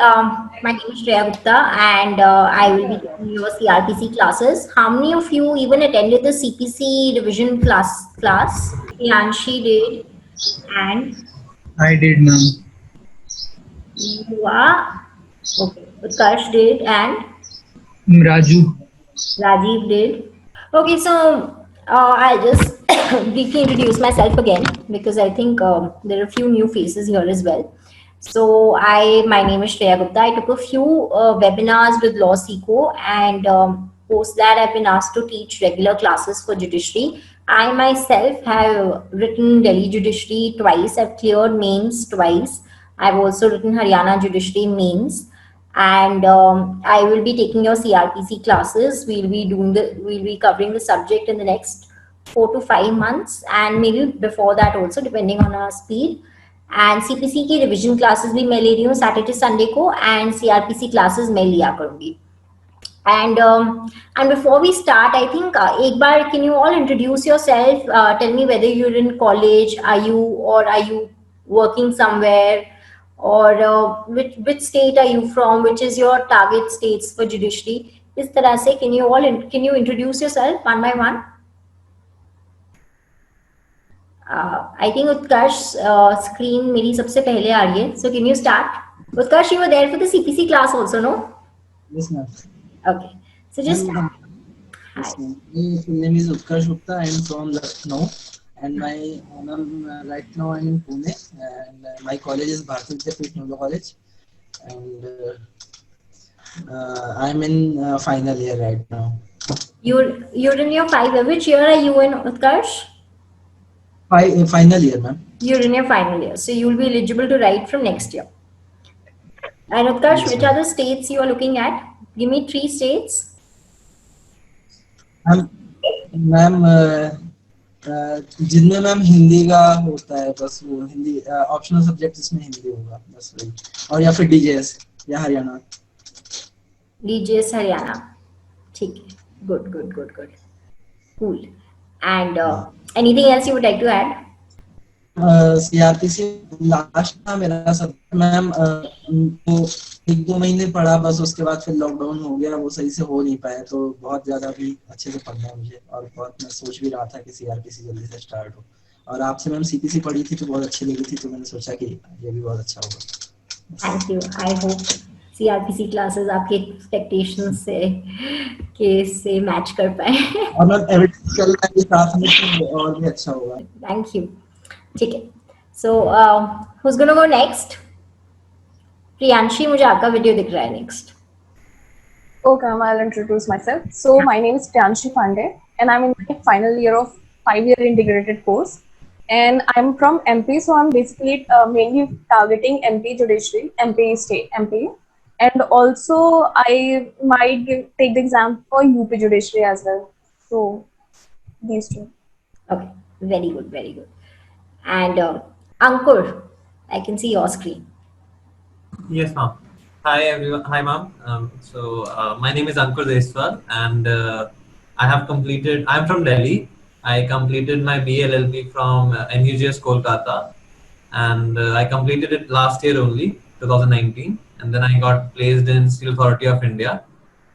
My name is Shreya Gupta, and I will be taking your CRPC classes. How many of you even attended the CPC revision class? Yanshi did, and I did, ma'am. you are okay. Utkarsh did, and Raju. Rajiv did. Okay, so I'll just briefly introduce myself again because I think there are a few new faces here as well. So my name is Shreya Gupta. I took a few webinars with Law Seco, and post that I've been asked to teach regular classes for judiciary. I myself have written Delhi Judiciary twice. I've cleared mains twice. I've also written Haryana Judiciary mains, and I will be taking your CRPC classes. We'll be covering the subject in the next 4 to 5 months, and maybe before that also, depending on our speed. And CPC की revision classes भी मैं ले रही हूँ Saturday Sunday को, and CRPC classes मैं लिया करूँगी. And before we start, I think एक बार can you all introduce yourself? Tell me whether you're in college, are you working somewhere, or which state are you from? Which is your target states for judiciary? इस तरह से can you introduce yourself one by one? I think Utkarsh screen मेरी सबसे पहले आ रही है. So can you start? Utkarsh, you were there for the CPC class also, no? Yes, ma'am. Okay. So just Ma'am, hi. yes, ma'am. My full name is Utkarsh Gupta. I am from Lucknow, and right now I'm in Pune, and my college is Bharati Vidyapeeth Noida College, and I'm in final year right now. You're in your which year are you in, Utkarsh? Final year, ma'am. You're in your final year, so you will be eligible to write from next year. And Utkarsh, Yes, which ma'am. are the states you are looking at? Give me 3 states. Ma'am जिनमें ma'am Hindi का होता है, बस वो Hindi optional subject इसमें हिंदी होगा, बस वही, और या फिर डीजेएस या हरियाणा. DJS Haryana. ठीक है. Good. Cool. And anything else you would like to add? CrPC last था मेरा सब्जेक्ट मैम. तो 1-2 महीने पढ़ा बस, उसके बाद फिर लॉकडाउन हो गया, वो सही से हो नहीं पाया, तो बहुत ज्यादा भी अच्छे से पढ़ना है मुझे, और बहुत मैं सोच भी रहा था कि सीआरपीसी जल्दी से स्टार्ट हो, और आपसे मैम सीपीसी पढ़ी थी तो बहुत अच्छी लगी थी, तो मैंने सोचा कि ये भी बहुत अच्छा होगा. Thank you. I hope CRPC classes आपके expectations से match कर पाए. और मैम एविडेंस चल रहा है साथ में, तो और भी अच्छा होगा. Thank you. ठीक है. So who's gonna go next? Priyanshi, मुझे आपका वीडियो दिख रहा है next. Okay, I'll introduce myself. So my name is Priyanshi Pandey, and I'm in my final year of 5-year integrated course. And I'm from MP, so I'm basically mainly targeting MP judiciary, MP state, MP. And also I might take the exam for UP judiciary as well. So these two. Okay, very good. And Ankur, I can see your screen. Yes, ma'am. Hi, everyone. Hi, ma'am. My name is Ankur Deswal, and I have completed. I'm from Delhi. I completed my BLLB from NUGS Kolkata, and I completed it last year only, 2019, and then I got placed in Steel Authority of India.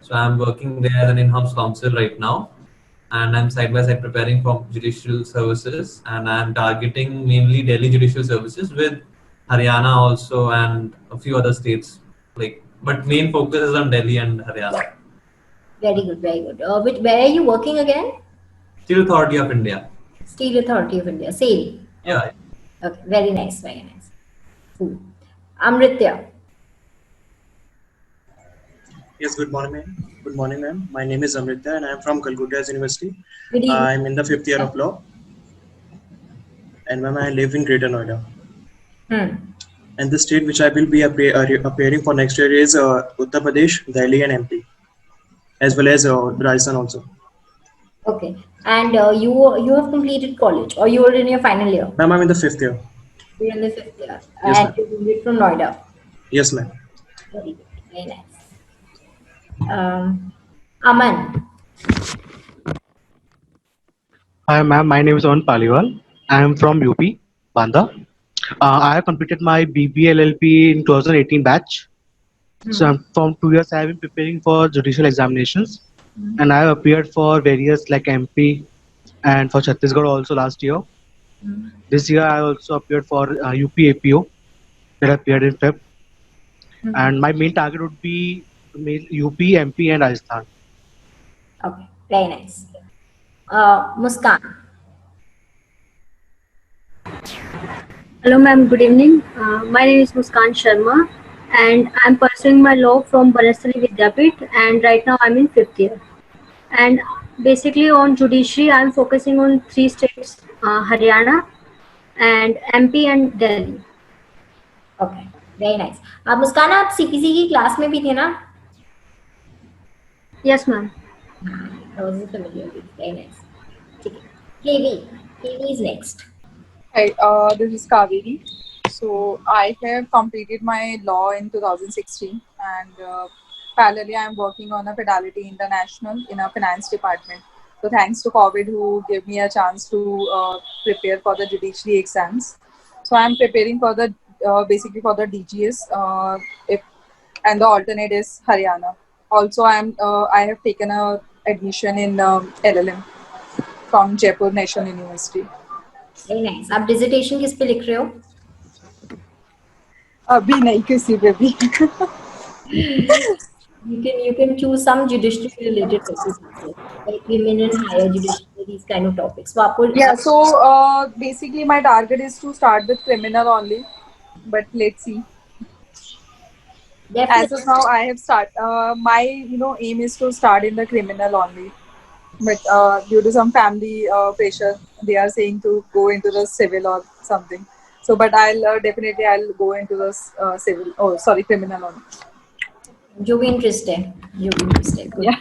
So I'm working there as an in-house counsel right now, and I'm side by side preparing for judicial services, and I'm targeting mainly Delhi judicial services with Haryana also and a few other states, but main focus is on Delhi and Haryana. Very good. Where are you working again? Steel Authority of India. Steel Authority of India. SAIL. Yeah. Okay, very nice. Cool. Amritya. Yes, good morning, ma'am. My name is Amrita, and I am from Calcutta University. Good evening. I'm in the 5th year of law, and ma'am, I live in Greater Noida. And the state which I will be appearing for next year is Uttar Pradesh, Delhi, and MP, as well as Rajasthan also. Okay, and you have completed college, or you are in your final year? Ma'am, I'm in the 5th year. You're in the 5th year, Yes, and you completed from Noida. Yes, ma'am. Very good, very nice. Aman. Hi, ma'am. My name is Aman Paliwal. I am from UP, Banda. I have completed my BBLLP in 2018 batch. So from 2 years, I have been preparing for judicial examinations, and I have appeared for various like MP and for Chhattisgarh also last year. This year, I also appeared for UP APO that appeared in Feb. And my main target would be UP, MP, and Rajasthan. Okay, very nice. Muskan. Hello, ma'am. Good evening. My name is Muskan Sharma, and I'm pursuing my law from Banasthali Vidyapit, and right now I'm in 5th year. And basically, on judiciary, I'm focusing on 3 states: Haryana, and MP, and Delhi. Okay very nice. Muskan आप CPC की class में भी थे ना? Yes, ma'am. I wasn't familiar with. Very nice. ठीक है. केवी. केवी is next. Hi, this is Kaveri. So I have completed my law in 2016, and parallelly I am working on a Fidelity International in a finance department. So thanks to COVID, who gave me a chance to prepare for the judiciary exams. So I am preparing for the basically for the DGS, and the alternate is Haryana. Also, I have taken a admission in LLM from Jaipur National University. Very nice. आप dissertation किस पे लिख रहे हो? अभी नहीं किसी पे भी. You can choose some judiciary related topics like women in higher judiciary, these kind of topics. So आपको Yeah, so basically my target is to start with criminal only, but let's see. As of now, I have my aim is to start in the criminal only, but due to some family pressure, they are saying to go into the civil or something. So, but I'll definitely I'll go into the civil. Oh, sorry, criminal only. जो भी interest है, जो भी interest है. Good. Yeah.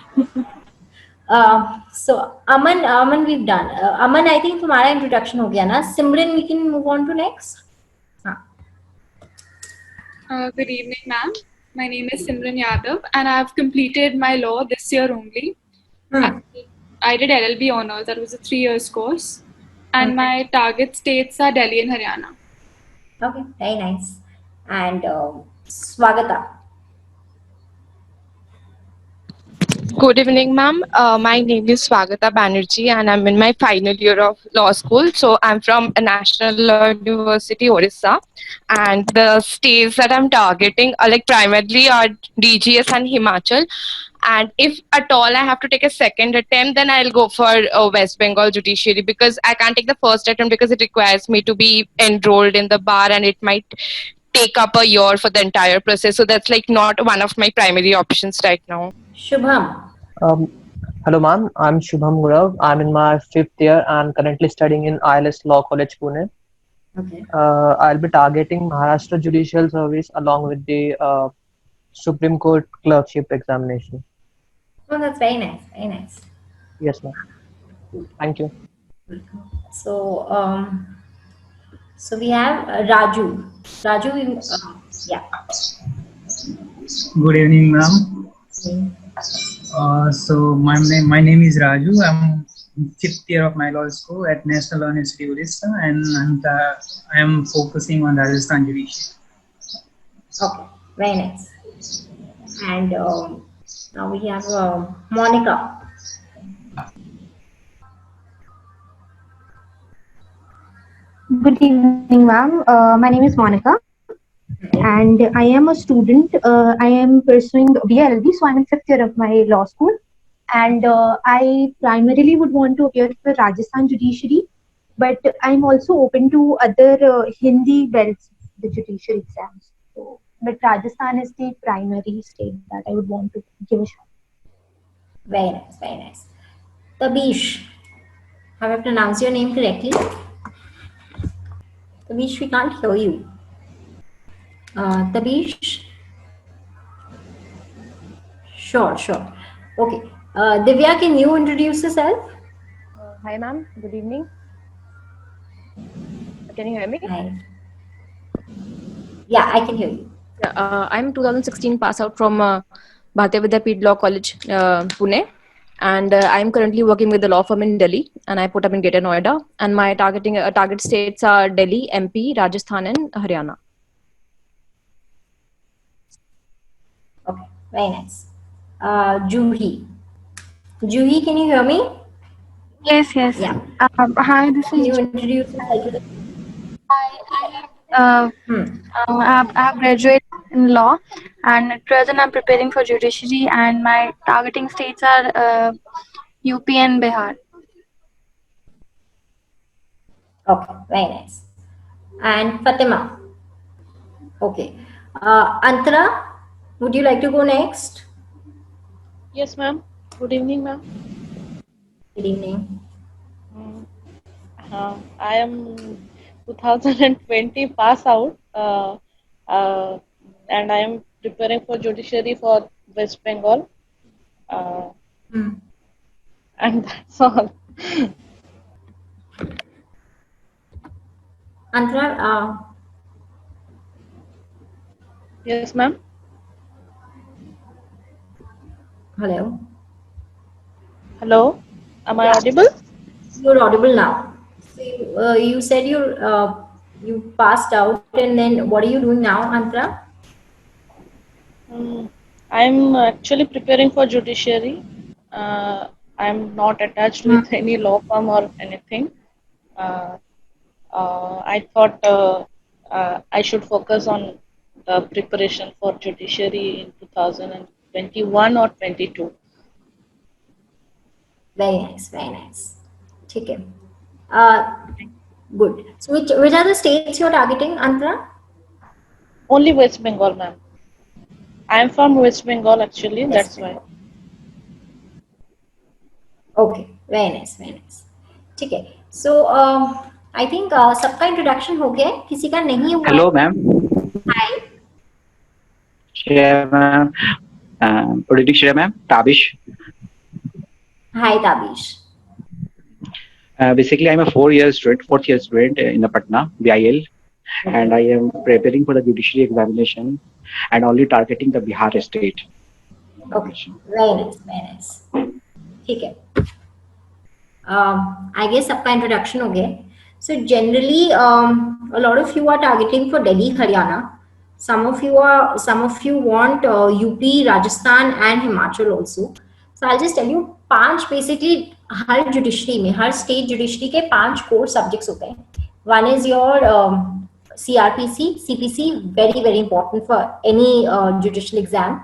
So Aman we've done. Aman, I think तुम्हारा introduction हो गया ना? Simran, we can move on to next. Good evening, ma'am. My name is Simran Yadav, and I have completed my law this year only. I did LLB honors. That was a 3 years course, and my target states are Delhi and Haryana. Okay, very nice. And Swagata. Good evening, ma'am. My name is Swagata Banerjee, and I'm in my final year of law school. So I'm from a National Law University, Orissa, and the states that I'm targeting are like primarily are DGS and Himachal. And if at all I have to take a second attempt, then I'll go for West Bengal Judiciary, because I can't take the first attempt because it requires me to be enrolled in the bar, and it might take up a year for the entire process. So that's like not one of my primary options right now. Shubham. Hello, ma'am. I'm Shubham Gurav. I'm in my 5th year and currently studying in ILS Law College, Pune. Okay. I'll be targeting Maharashtra Judicial Service along with the Supreme Court clerkship examination. Oh, that's very nice. Very nice. Yes, ma'am. Thank you. So, so we have Raju. Raju, yeah. Good evening, ma'am. So my name is Raju. I'm 5th year of my law school at National Law University, Orissa, and I am focusing on Rajasthan judiciary. Okay, very nice. And now we have Monica. Good evening, ma'am. My name is Monica, and I am a student. I am pursuing BLLB, so I'm in 5th year of my law school. And I primarily would want to appear for Rajasthan judiciary, but I'm also open to other Hindi belts, the judicial exams. So, but Rajasthan is the primary state that I would want to give a shot. Very nice, very nice. Tabish, have I pronounced your name correctly? Tabish, we can't hear you. Tabish? Sure. Okay. Divya, can you introduce yourself? Hi, ma'am. Good evening. Can you hear me? Hi. Yeah, I can hear you. Yeah, I'm 2016 pass out from Bharatiya Vidyapeeth Law College, Pune. And I'm currently working with the law firm in Delhi, and I put up in Greater Noida. And my target states are Delhi, MP, Rajasthan, and Haryana. Very nice. Juhi. Juhi, can you hear me? Yes, yes. Yeah. Hi, this Can is. you introduce yourself to the I've graduated in law, and at present I'm preparing for judiciary, and my targeting states are UP and Bihar. Okay, very nice. And Fatima. Okay. Antara, would you like to go next? Yes, ma'am. Good evening, ma'am. Good evening. I am 2020 pass out, and I am preparing for judiciary for West Bengal. And that's all. Antara, Yes, ma'am. hello. Hello. Am I audible? You're audible now. So, you said you passed out, and then what are you doing now, Antara? I'm actually preparing for judiciary. I'm not attached with any law firm or anything. I thought I should focus on the preparation for judiciary in 2021 or 22. Very nice, very nice. Okay. Good. So which are the states you're targeting, Antara? Only West Bengal, ma'am. I am from West Bengal actually, that's why. Okay, very nice, very nice. ठीक है. So I think सबका introduction हो गया है, किसी का नहीं हुआ. Hello, ma'am. Hi. Shreya, ma'am. Good evening, Shreya, ma'am. Tabish. Hi, Tabish. Basically, I'm a fourth year student in the Patna, BIL, and I am preparing for the judiciary examination and only targeting the Bihar state. Okay, very nice, very nice. ठीक है. I guess सबका introduction हो गया है. So generally, a lot of you are targeting for Delhi, Haryana. Some of you want UP, Rajasthan, and Himachal also. So I'll just tell you, 5 basically her judiciary में, हर state judiciary के 5 core subjects होते हैं. One is your CRPC, CPC, very very important for any judicial exam.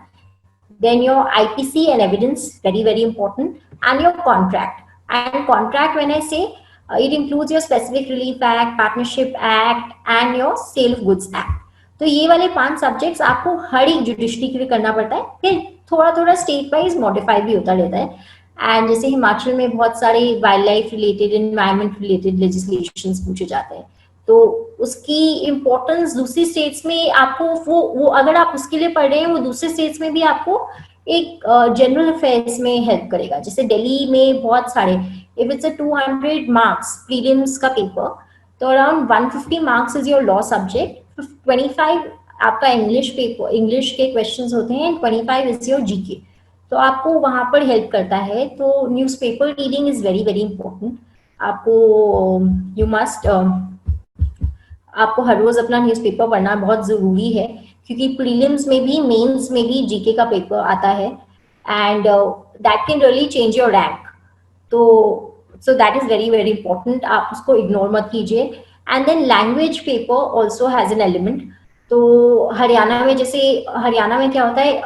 Then your IPC and evidence, very very important, and your contract. And contract, when I say, it includes your specific relief act, partnership act, and your sale of goods act. तो ये वाले 5 subjects आपको हर एक judiciary के लिए करना पड़ता है. फिर थोड़ा थोड़ा स्टेट वाइज मॉडिफाई भी होता रहता है. एंड जैसे हिमाचल में बहुत सारे wild life related, environment related legislations पूछे जाते हैं, तो उसकी इम्पोर्टेंस दूसरी स्टेट्स में आपको वो अगर आप उसके लिए पढ़ रहे हैं, वो दूसरे स्टेट्स में भी आपको एक जनरल अफेयर्स में हेल्प करेगा. जैसे दिल्ली में बहुत सारे, if it's a 200 marks prelims का पेपर, तो around 150 marks is your law subject, 25 आपका इंग्लिश पेपर, इंग्लिश के क्वेश्चंस होते हैं, 25 इज योर जीके. तो आपको वहां पर हेल्प करता है. तो newspaper reading is very very important. आपको यू मस्ट आपको हर रोज अपना न्यूज़पेपर पढ़ना बहुत जरूरी है, क्योंकि प्रीलिम्स में भी, मेंस में भी जीके का पेपर आता है, and that can really change your rank. तो so that is very very important. आप उसको इग्नोर मत कीजिए. And then language paper also has an element. तो हरियाणा में, जैसे हरियाणा में क्या होता है,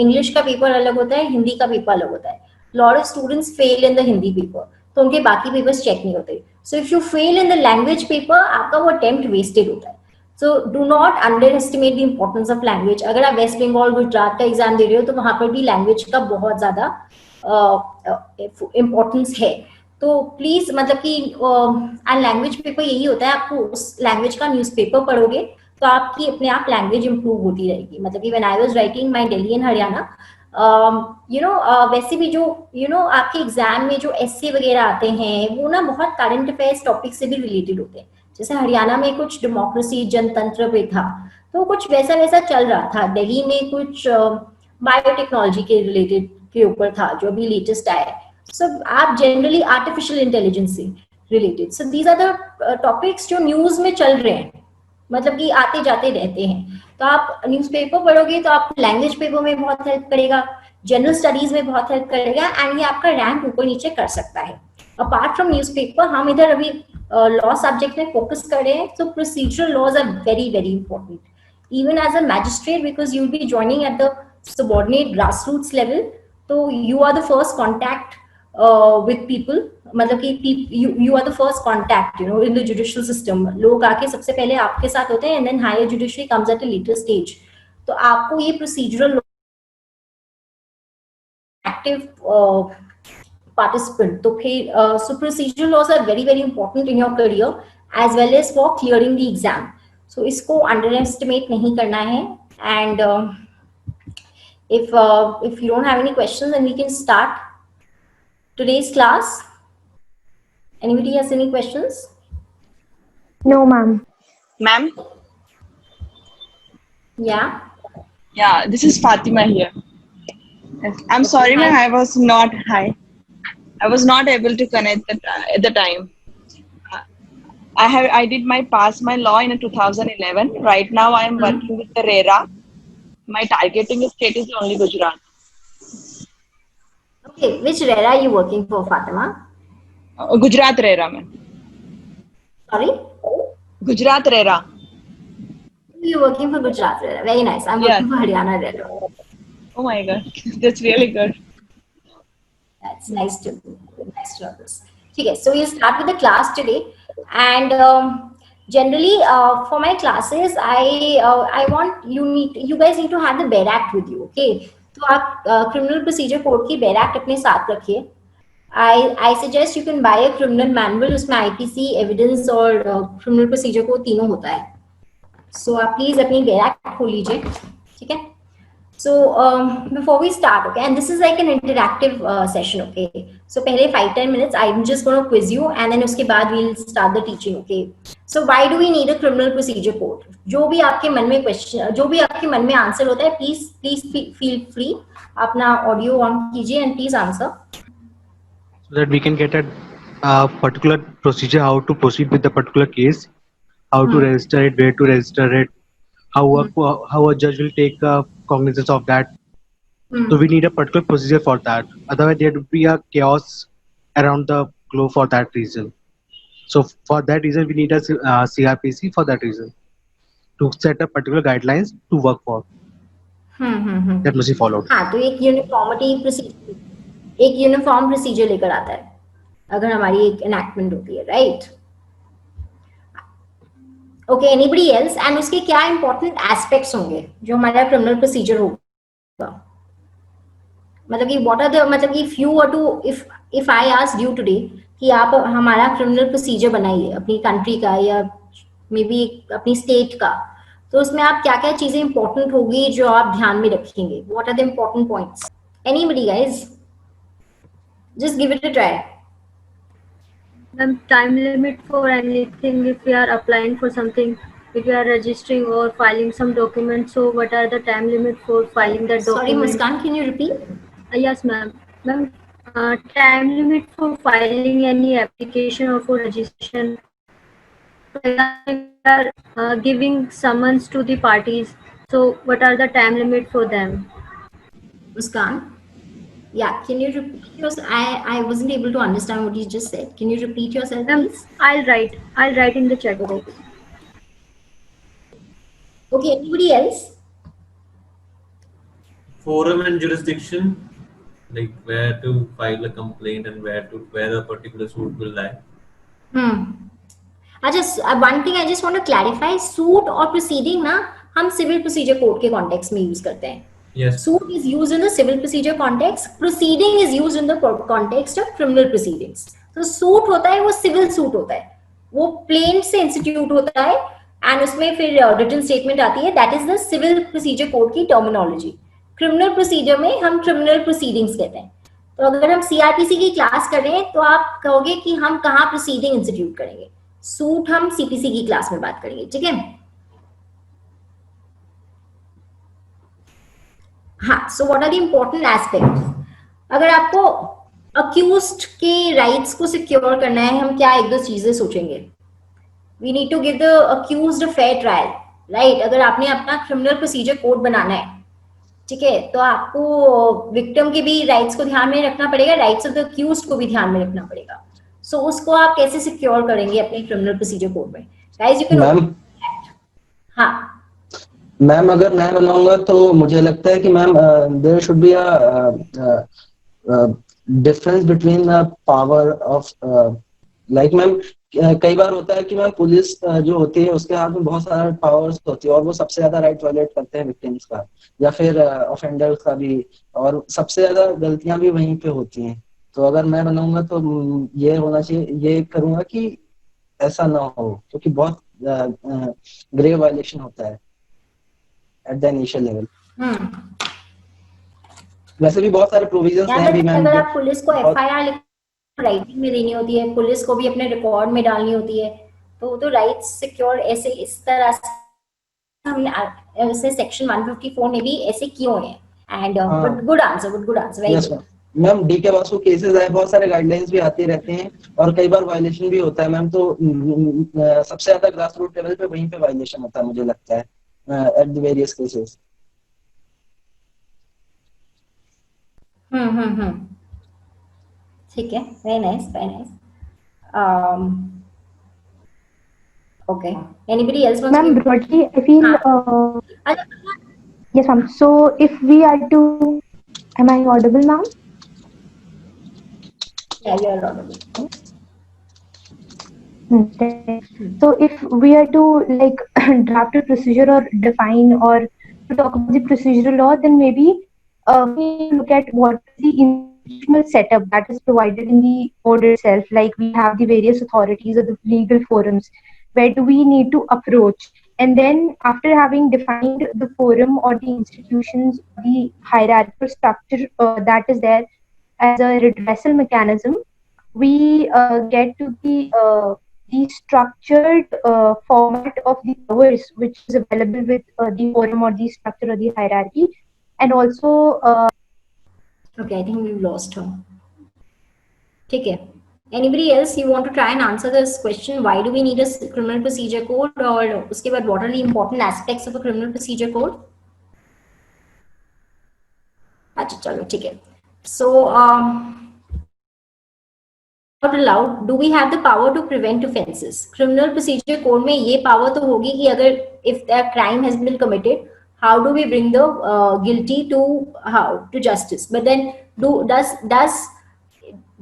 इंग्लिश का पेपर अलग होता है, हिंदी का पेपर अलग होता है. Lot of students fail in the Hindi paper, तो उनके बाकी पेपर्स चेक नहीं होते. So if you fail in the language paper, आपका वो अटेम्प्ट वेस्टेड होता है. So do not under estimate the importance of language. अगर आप वेस्ट बंगाल, गुजरात का एग्जाम दे रहे हो, तो वहां पर भी लैंग्वेज का बहुत ज्यादा इम्पोर्टेंस है. तो प्लीज, मतलब कि एंड लैंग्वेज पेपर यही होता है, आपको उस लैंग्वेज का न्यूज़पेपर पढ़ोगे तो आपकी अपने आप लैंग्वेज इंप्रूव होती रहेगी. मतलब कि when I was writing my Delhi and Haryana, वैसे भी जो आपके एग्जाम में जो एस्से वगैरह आते हैं, वो ना बहुत करंट अफेयर्स टॉपिक से भी रिलेटेड होते हैं. जैसे हरियाणा में कुछ डेमोक्रेसी, जनतंत्र पे था, तो कुछ वैसा वैसा चल रहा था. दिल्ली में कुछ बायोटेक्नोलॉजी के रिलेटेड के ऊपर था, जो अभी लेटेस्ट आया है. सो आप जनरली आर्टिफिशियल इंटेलिजेंस से related, so these are the topics जो न्यूज में चल रहे हैं. मतलब कि आते जाते रहते हैं। तो आप न्यूज़पेपर पढ़ोगे तो आपको लैंग्वेज पेपर में बहुत हेल्प करेगा, जनरल स्टडीज में बहुत हेल्प करेगा, एंड ये आपका रैंक ऊपर नीचे कर सकता है। अपार्ट फ्रॉम न्यूज़पेपर हम इधर अभी लॉ सब्जेक्ट में फोकस कर रहे हैं, तो procedural laws are very very important even as a magistrate, because you'll be joining at the subordinate grassroots level. So you are the first contact with people, मतलब कि you are the first contact, you know, in the judicial system. लोग आके सबसे पहले आपके साथ होते हैं, and then higher judiciary comes at a later stage. तो आपको ये procedural active participant, तो फिर so procedural laws are very very important in your career as well as for clearing the exam. So इसको underestimate नहीं करना है, and if you don't have any questions, then we can start today's class. Anybody has any questions? No, ma'am. Ma'am? Yeah. Yeah, this is Fatima here. I'm sorry, ma'am, I was not able to connect at the time. I did pass my law in 2011. Right now I am working with the RERA. My targeting state is only Gujarat. Okay, which RERA are you working for, Fatima? Gujarat RERA, ma'am. Sorry? Gujarat RERA. You're working for Gujarat RERA. Very nice. I'm working for Haryana RERA. Oh my God, that's really good. That's nice to know this. Okay, so we'll start with the class today. And generally for my classes, I want you guys need to have the BEAR Act with you. Okay, तो आप criminal procedure code की BEAR Act अपने साथ रखिए. I suggest you can buy a criminal manual. उसमें IPC, evidence और criminal procedure code तीनों होता है. So आप please अपनी BEAR Act खोल लीजिए, ठीक है? So before we start, okay, and this is like an interactive session, okay. So पहले 5-10 minutes I'm just going to quiz you, and then उसके बाद we'll start the teaching, okay. So why do we need a criminal procedure code? जो भी आपके मन में question, जो भी आपके मन में आंसर होता है, please feel free, अपना audio on कीजिए and please answer. So that we can get a particular procedure, how to proceed with the particular case, how to register it, where to register it, how a judge will take cognizance of that. So we need a particular procedure for that. Otherwise, there would be a chaos around the globe for that reason. So for that reason, we need a CRPC for that reason, to set up particular guidelines to work for. That must be followed. हाँ, तो एक uniform procedure लेकर आता है अगर हमारी एक enactment होती है, right? Okay, anybody else? And उसके क्या इंपॉर्टेंट एस्पेक्ट्स होंगे जो हमारा क्रिमिनल प्रोसीजर होगा? मतलब कि व्हाट आर द, मतलब if you were to, if I asked you today कि आप हमारा क्रिमिनल प्रोसीजर बनाइए अपनी कंट्री का या मे बी अपनी स्टेट का, तो उसमें आप क्या क्या चीजें इंपॉर्टेंट होगी जो आप ध्यान में रखेंगे? What are the important points? Anybody guys? Just give it a try. Time limit for anything if we are applying for something, if we are registering or filing some documents. So what are the time limit for filing that document? Sorry, Muskan, can you repeat? Yes, ma'am. Ma'am, time limit for filing any application or for registration. We are giving summons to the parties. So what are the time limit for them? Muskan? Yeah, can you repeat yourself? I wasn't able to understand what you just said. Can you repeat yourself, please? I'll write in the chat box. Okay, anybody else? Forum and jurisdiction, like where to file a complaint and where the particular suit will lie. One thing I just want to clarify, suit और proceeding ना हम civil procedure code के context में use करते हैं. Yes. Suit is used in the civil procedure context. Proceeding is used in the context of criminal proceedings. So suit होता है वो civil suit होता है, वो plaint से institute होता है, and उसमें फिर written statement आती है. That is the civil procedure code की terminology. Criminal procedure में हम criminal proceedings कहते हैं. तो अगर हम CRPC की क्लास कर रहे हैं तो आप कहोगे कि हम कहाँ proceeding institute करेंगे. Suit हम CPC की क्लास में बात करेंगे, ठीक है? हाँ, so what are the important aspects? अगर आपको accused के rights को secure करना है, हम क्या एक दो चीजें सोचेंगे? we need to give the accused a fair trial, right? अगर आपने अपना criminal procedure code बनाना है, ठीक है, तो आपको विक्टिम के भी राइट्स को ध्यान में रखना पड़ेगा, राइट्स ऑफ द अक्यूज्ड को भी ध्यान में रखना पड़ेगा. सो उसको आप कैसे सिक्योर करेंगे अपने क्रिमिनल प्रोसीजर कोड में? Guys you can. हाँ मैम, अगर मैं बनाऊंगा तो मुझे लगता है कि ma'am there should be a difference between the power of like ma'am कई बार होता है कि मैम पुलिस जो होती है उसके हाथ में बहुत सारा पावर्स होती है और वो सबसे ज्यादा राइट वायलेट करते हैं विक्टिम्स का या फिर ऑफेंडर्स का भी, और सबसे ज्यादा गलतियां भी वहीं पे होती हैं. तो अगर मैं बनाऊंगा तो ये होना चाहिए, ये करूंगा कि ऐसा ना हो, क्योंकि बहुत ग्रेव वायलेशन होता है एट द इनिशियल लेवल. वैसे भी बहुत सारे प्रोविजंस हैं भी मैम. अगर आप पुलिस को एफआईआर राइटिंग में देनी होती है, पुलिस को भी अपने रिकॉर्ड में डालनी होती है, तो राइट्स सिक्योर ऐसे इस तरह से हमने ऐसे सेक्शन 154 में भी ऐसे किए हुए हैं. And good answer very good. Ma'am D K Basu है, बहुत सारे गाइडलाइंस भी आते रहते हैं और कई बार वायलेशन भी होता है मैम. तो सबसे ज्यादा ग्रास रूट लेवल पे वहीं पे वायलेशन होता है मुझे लगता है एट द वेरियस केसेस. ठीक है, very nice. Okay. Anybody else wants Ma'am, broadly, I feel. Yes, ma'am. So, if we are to, am I audible, ma'am? Yeah, you are audible. So, if we are to like draft a procedure or define or to talk about the procedural law, then maybe we look at what is the institutional setup that is provided in the code itself. Like we have the various authorities or the legal forums. Where do we need to approach? And then after having defined the forum or the institutions, the hierarchical structure that is there as a redressal mechanism, we get to the structured format of the powers which is available with the forum or the structure or the hierarchy. And also... Okay, I think we've lost her. ठीक है. Anybody else you want to try and answer this question? Why do we need a criminal procedure code? और उसके बाद what are the important aspects of a criminal procedure code? अच्छा चलो ठीक है. So not allowed. Do we have the power to prevent offences? Criminal procedure code में ये power तो होगी कि अगर if a crime has been committed, how do we bring the guilty to justice? But then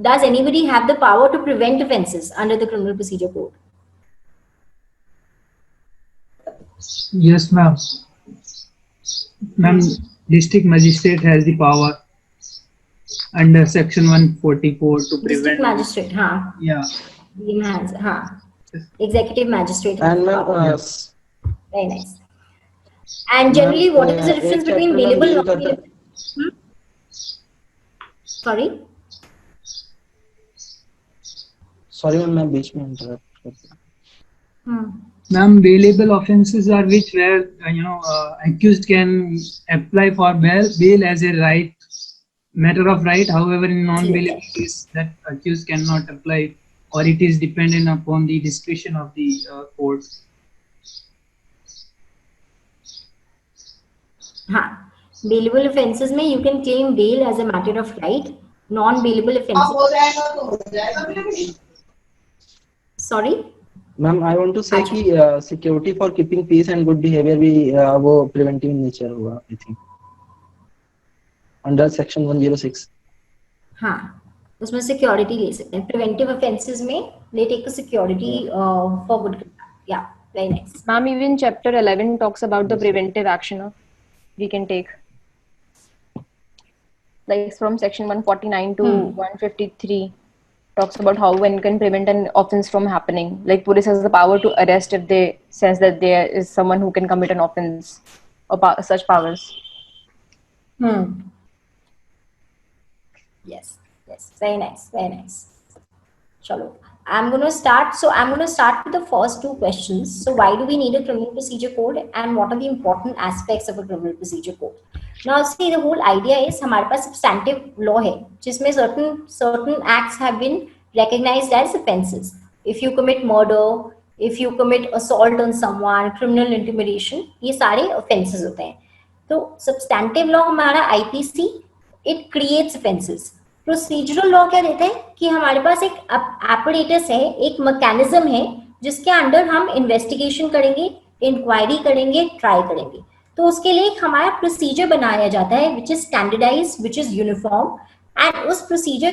does anybody have the power to prevent offences under the criminal procedure code? Yes, ma'am. Ma'am, district magistrate has the power under section 144 to prevent. District magistrate, हाँ. Yeah. हाँ. Executive magistrate. And very nice. And generally, what is the difference between bailable and non-bailable? Sorry. Sorry, मैं बीच में interrupt करता हूँ. Ma'am, bailable offences are which where accused can apply for bail as a matter of right. However, in non-bailable case, that accused cannot apply, or it is dependent upon the discretion of the court. हाँ, bailable offences में you can claim bail as a matter of right. Non-bailable offences. Sorry. Ma'am, I want to say कि security for keeping peace and good behavior भी वो preventive nature होगा, I think. Under section 106. हाँ, उसमें security ले सकते हैं. Preventive offences में they take the security for good. Yeah, very nice. Ma'am, even chapter 11 talks about the preventive action we can take. Like from section 149 to 153 talks about how one can prevent an offense from happening. Like police has the power to arrest if they sense that there is someone who can commit an offense or such powers. Yes, very nice. Chalo. I'm going to start with the first two questions. So why do we need a criminal procedure code and what are the important aspects of a criminal procedure code? Now see, the whole idea is हमारे पास substantive law है जिसमें certain acts have been recognized as offences. If you commit murder, if you commit assault on someone, criminal intimidation, ये सारे offenses होते हैं. तो substantive law हमारा IPC, it creates offenses. Procedural law क्या देता है कि हमारे पास एक apparatus है, एक mechanism है जिसके अंडर हम investigation करेंगे, inquiry करेंगे, try करेंगे. तो उसके लिए हमारा प्रोसीजर बनाया जाता है which is standardized, which is uniform, and उस प्रोसीजर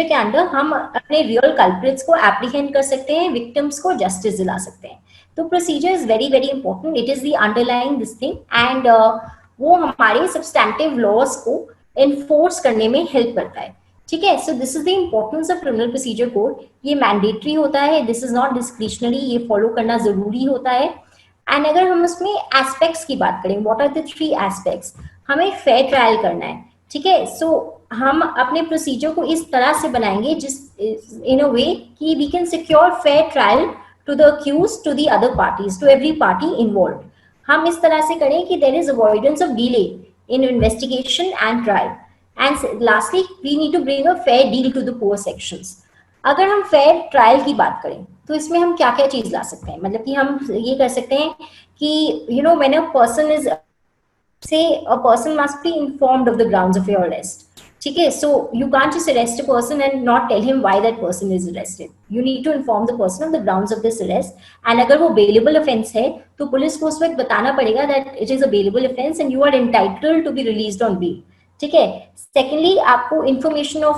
के अंडर हम अपने रियल कल्प्रिट्स को एप्रीहेंड कर सकते हैं, विक्टिम्स को जस्टिस दिला सकते हैं. तो procedure is very very important, it is the underlying this thing, and वो हमारे सब्सटैंटिव लॉज को एनफोर्स करने में हेल्प करता है. ठीक है, सो this is the importance of criminal procedure code. ये मैंडेटरी होता है, दिस इज नॉट डिस्क्रिशनरी, ये फॉलो करना जरूरी होता है. एंड अगर हम उसमें एस्पेक्ट्स की बात करें, व्हाट आर द 3 एस्पेक्ट्स? हमें फेयर ट्रायल करना है. ठीक है, सो हम अपने प्रोसीजर को इस तरह से बनाएंगे जिस इन अ वे कि we can secure fair trial to the accused, to the other parties, to every party involved. हम इस तरह से करें कि there is avoidance of delay in investigation and trial. And lastly we need to bring a fair deal to the poor sections. अगर हम fair trial की बात करें तो इसमें हम क्या क्या चीज ला सकते हैं? मतलब कि हम ये कर सकते हैं कि you know when a person is, say a person must be informed of the grounds of your arrest. ठीक है, so you can't just arrest a person and not tell him why that person is arrested. You need to inform the person of the grounds of this arrest. And अगर वो bailable offense है तो police को उस वक्त बताना पड़ेगा that it is a bailable offense and you are entitled to be released on bail. ठीक है. Secondly, आपको information of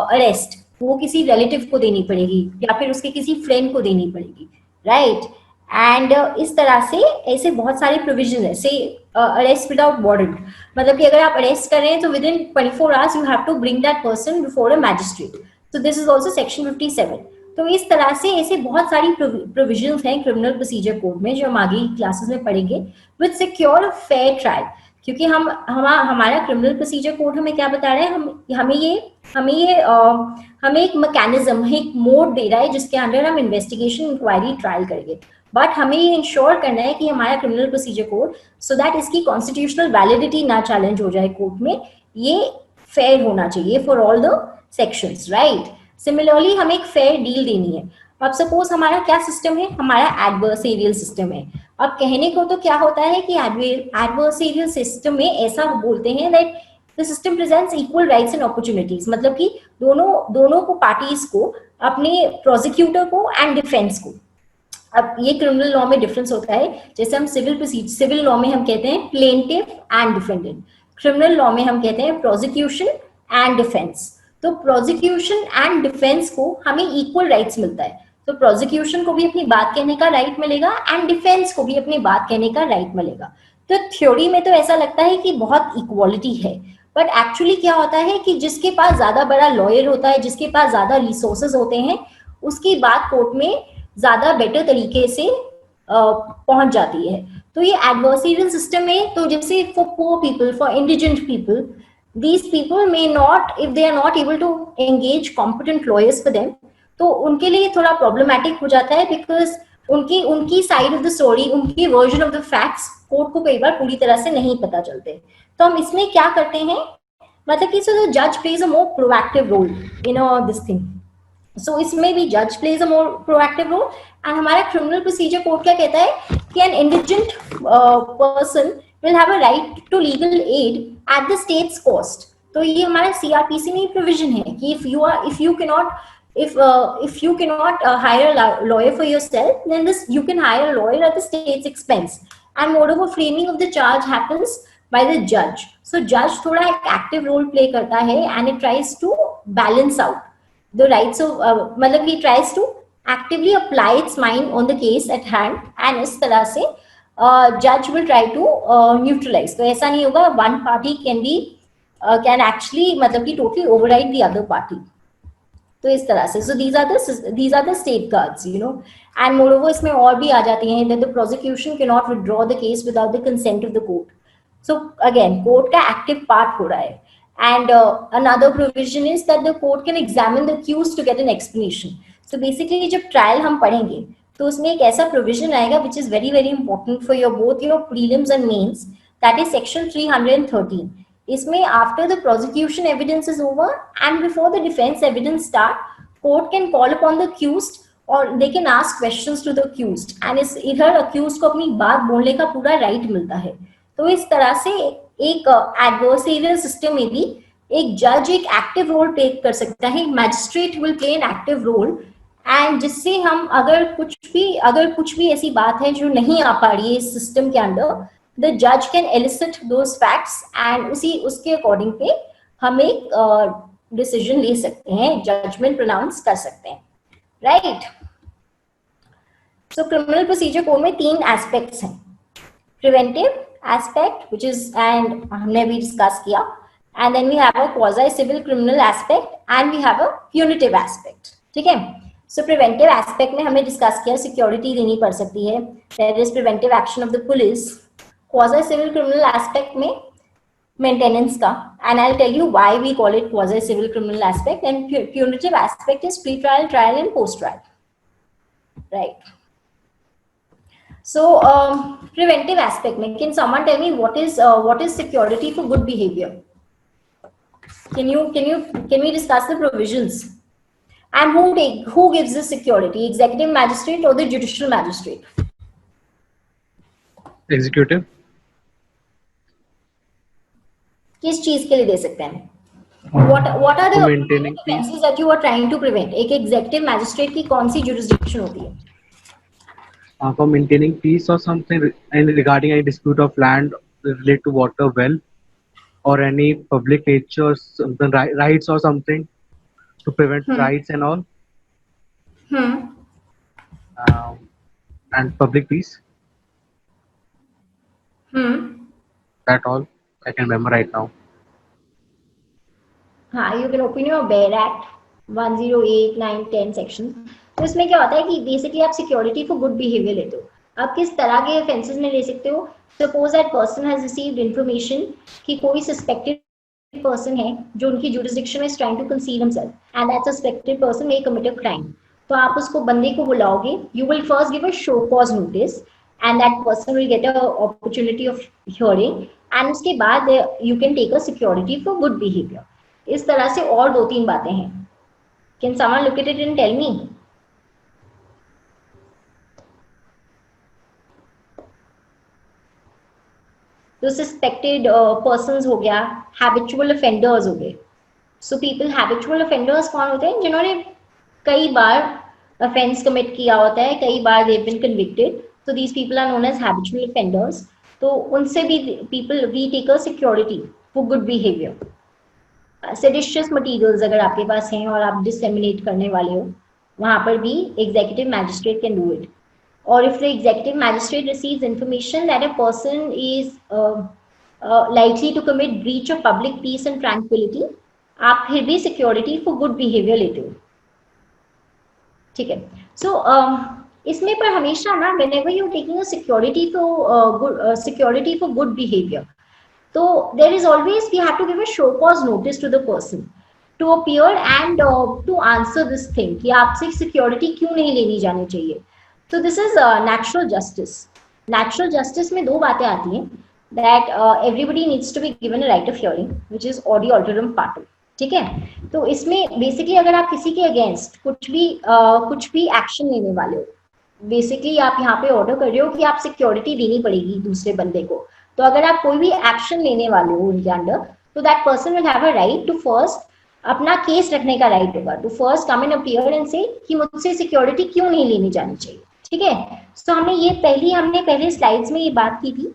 arrest वो किसी relative को देनी पड़ेगी या फिर उसके किसी friend को देनी पड़ेगी, right? एंड इस तरह से ऐसे बहुत सारे प्रोविजन है. से अरेस्ट विदाउट वारंट, मतलब कि अगर आप अरेस्ट कर रहे हैं तो within 24 hours you have to bring that person before a magistrate. So this is also section 57. तो इस तरह से ऐसे बहुत सारी प्रोविजंस हैं क्रिमिनल प्रोसीजर कोड में जो हम आगे क्लासेस में पढ़ेंगे with secure a fair trial. क्योंकि हमारा क्रिमिनल प्रोसीजर कोड हमें क्या बता रहा है, हमें एक मैकेनिज्म, एक मोड दे रहा है जिसके अंदर हम इन्वेस्टिगेशन, इंक्वायरी, ट्रायल करेंगे. बट हमें ये इंश्योर करना है कि हमारा criminal procedure code so that इसकी कॉन्स्टिट्यूशनल वैलिडिटी ना चैलेंज हो जाए कोर्ट में, ये फेयर होना चाहिए for all the sections, right? Similarly हमें एक फेयर डील देनी है. अब सपोज हमारा क्या सिस्टम है, हमारा एडवर्सेरियल सिस्टम है. अब कहने को तो क्या होता है कि एडवर्सेरियल सिस्टम में ऐसा बोलते हैं that the system presents equal rights and opportunities. मतलब कि दोनों को पार्टीज को, अपने प्रोसिक्यूटर को एंड डिफेंस को. अब ये क्रिमिनल लॉ में डिफरेंस होता है. जैसे हम सिविल लॉ में हम कहते हैं plaintiff and defendant, criminal law में हम कहते हैं प्रोसिक्यूशन एंड डिफेंस. तो प्रोसिक्यूशन एंड डिफेंस को हमें इक्वल राइट्स मिलता है. तो प्रोसिक्यूशन को भी अपनी बात कहने का राइट मिलेगा एंड डिफेंस को भी अपनी बात कहने का राइट मिलेगा. तो थ्योरी में तो ऐसा लगता है कि बहुत इक्वालिटी है, बट एक्चुअली क्या होता है कि जिसके पास ज्यादा बड़ा लॉयर होता है, जिसके पास ज्यादा रिसोर्सेज होते हैं, उसकी बात कोर्ट में ज्यादा बेटर तरीके से पहुंच जाती है. तो ये एडवर्सरियल सिस्टम में तो जैसे for poor people, for indigent people, these people may not, if they are not able to engage competent lawyers for them, तो उनके लिए थोड़ा प्रॉब्लमैटिक हो जाता है बिकॉज उनकी साइड ऑफ द स्टोरी, उनकी version of the facts court को कई बार पूरी तरह से नहीं पता चलते. तो हम इसमें क्या करते हैं, मतलब कि सो द जज plays a more proactive role in this thing. So इसमें भी जज plays a more proactive role. And हमारा क्रिमिनल प्रोसीजर कोड क्या कहता है कि an indigent person will have a right to legal aid at the state's cost. तो ये हमारा CRPC में प्रोविजन है कि if you cannot hire a lawyer for yourself, then you can hire a lawyer at the state's expense. And moreover, framing of the charge happens by the judge. So judge थोड़ा एक active role play करता है and it tries to balance out the rights of मतलब he tries to actively apply its mind on the case at hand, and इस तरह से judge will try to neutralize. तो ऐसा नहीं होगा one party can actually मतलब कि totally override the other party. तो इस तरह से so these are the safeguards, you know. And moreover इसमें और भी आ जाती हैं that the prosecution cannot withdraw the case without the consent of the court. So again court का active part हो रहा है. And another provision is that the court can examine the accused to get an explanation. So basically जब trial हम पढ़ेंगे तो उसमें एक ऐसा प्रोविजन आएगा which is very very important for both your prelims and mains, that is section 313. इसमें after the prosecution evidence is over and before the defense evidence start, court can call upon the accused और they can ask questions to the accused and इधर accused को अपनी बात बोलने का पूरा right मिलता है। तो इस तरह से एक एडवर्सरियल सिस्टम में भी एक जज एक एक्टिव रोल प्ले कर सकता है, magistrate will play an active role, and जिससे हम अगर कुछ भी ऐसी बात है जो नहीं आ पा रही है इस सिस्टम के अंदर, द जज can elicit those facts and उसके अकॉर्डिंग पे हम एक डिसीजन ले सकते हैं, जजमेंट प्रोनाउंस कर सकते हैं, राइट। सो क्रिमिनल प्रोसीजर कोड में 3 एस्पेक्ट्स हैं, preventive aspect which is and हमने भी डिस्कस किया, and then we have a quasi civil criminal aspect and we have a punitive aspect, ठीक है। So preventive aspect में हमने डिस्कस किया सिक्योरिटी देनी पड़ सकती है, there is preventive action of the police, quasi civil criminal aspect में maintenance का, and I'll tell you why we call it quasi civil criminal aspect, and punitive aspect is pre-trial, trial and post-trial, right? So preventive aspect में can someone tell me what is security for good behavior? Can we discuss the provisions and who gives the security, executive magistrate or the judicial magistrate? Executive. किस चीज के लिए दे सकते हैं? What are the offenses that you are trying to prevent? एक executive magistrate की कौन सी jurisdiction होती है? For maintaining peace or something, and regarding any dispute of land related to water well or any public nature something, rights or something to prevent riots and all, and public peace. That all I can remember right now. हाँ, you can open your Bear Act 108, 9, 10 section. तो इसमें क्या होता है कि basically आप security for good behaviour लेते हो। आप किस तरह के ऑफेंसेस में ले सकते हो? Suppose that person has received information कि कोई सस्पेक्टेड पर्सन है जो उनकी जुरिसडिक्शन में is trying to conceal himself and that suspected person may commit a crime. तो आप उसको बंदे को बुलाओगे, you will first give a show cause notice and that person will get a opportunity of hearing and उसके बाद you can take a security for good behaviour. इस तरह से और 2-3 बातें हैं। Can someone look at it and tell me? तो suspected persons हो गया, हैबिचुअल ऑफेंडर्स हो गए। सो पीपल हैबिचुअल ऑफेंडर्स कौन होते हैं? जिन्होंने कई बार ऑफेंस कमिट किया होता है, कई बार they have been convicted, so these people are known as habitual offenders. तो उनसे भी people we take a security for good behavior. Seditious materials अगर आपके पास हैं और आप disseminate करने वाले हो, वहाँ पर भी executive magistrate can do it. Or if the executive magistrate receives information that a person is likely to commit breach of public peace and tranquility, आप फिर भी security for good behavior लेते हो, ठीक है। So इसमें पर हमेशा ना whenever you taking a security for good behavior, तो there is always we have to give a show cause notice to the person to appear and to answer this thing कि आपसे security क्यों नहीं लेनी जानी चाहिए। So this is natural justice. Natural justice में 2 बातें आती हैं that everybody needs to be given a right of hearing, which is audio alterum partem, ठीक है। तो इसमें बेसिकली अगर आप किसी के अगेंस्ट कुछ भी एक्शन लेने वाले हो, बेसिकली आप यहाँ पे ऑर्डर कर रहे हो कि आप सिक्योरिटी देनी पड़ेगी दूसरे बंदे को, तो अगर आप कोई भी एक्शन लेने वाले हो उनके अंडर, तो that person will have a right to first अपना केस रखने का राइट होगा, to first come and appear and से कि मुझसे सिक्योरिटी क्यों नहीं लेनी जानी चाहिए, ठीक है। सो हमने पहले स्लाइड्स में ये बात की थी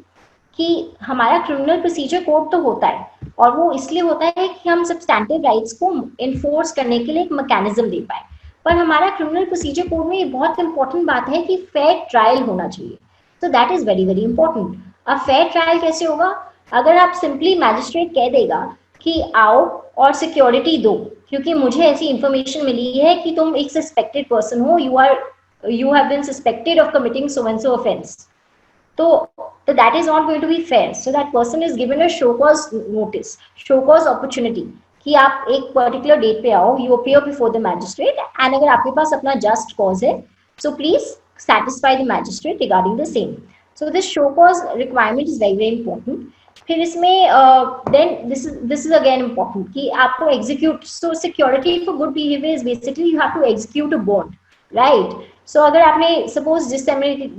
कि हमारा क्रिमिनल प्रोसीजर कोड तो होता है, और वो इसलिए होता है कि हम सब्सटैंटिव राइट्स को इन्फोर्स करने के लिए एक मैकेनिज्म दे पाए। पर हमारा क्रिमिनल प्रोसीजर कोड में ये बहुत इंपॉर्टेंट बात है कि फेयर ट्रायल होना चाहिए। तो that is very very important. अब फेयर ट्रायल कैसे होगा? अगर आप सिंपली मैजिस्ट्रेट कह देगा कि आओ और सिक्योरिटी दो क्योंकि मुझे ऐसी इंफॉर्मेशन मिली है कि तुम एक सस्पेक्टेड पर्सन हो, you have been suspected of committing so and so offense, so that is not going to be fair. So that person is given a show cause notice, show cause opportunity कि आप एक particular date पे आओ, you appear before the magistrate, and अगर आपके पास अपना just cause है, so please satisfy the magistrate regarding the same. So this show cause requirement is very very important. फिर इसमें then this is again important कि आपको execute, so security for good behavior is basically you have to execute a bond, right. So अगर आपने suppose disseminate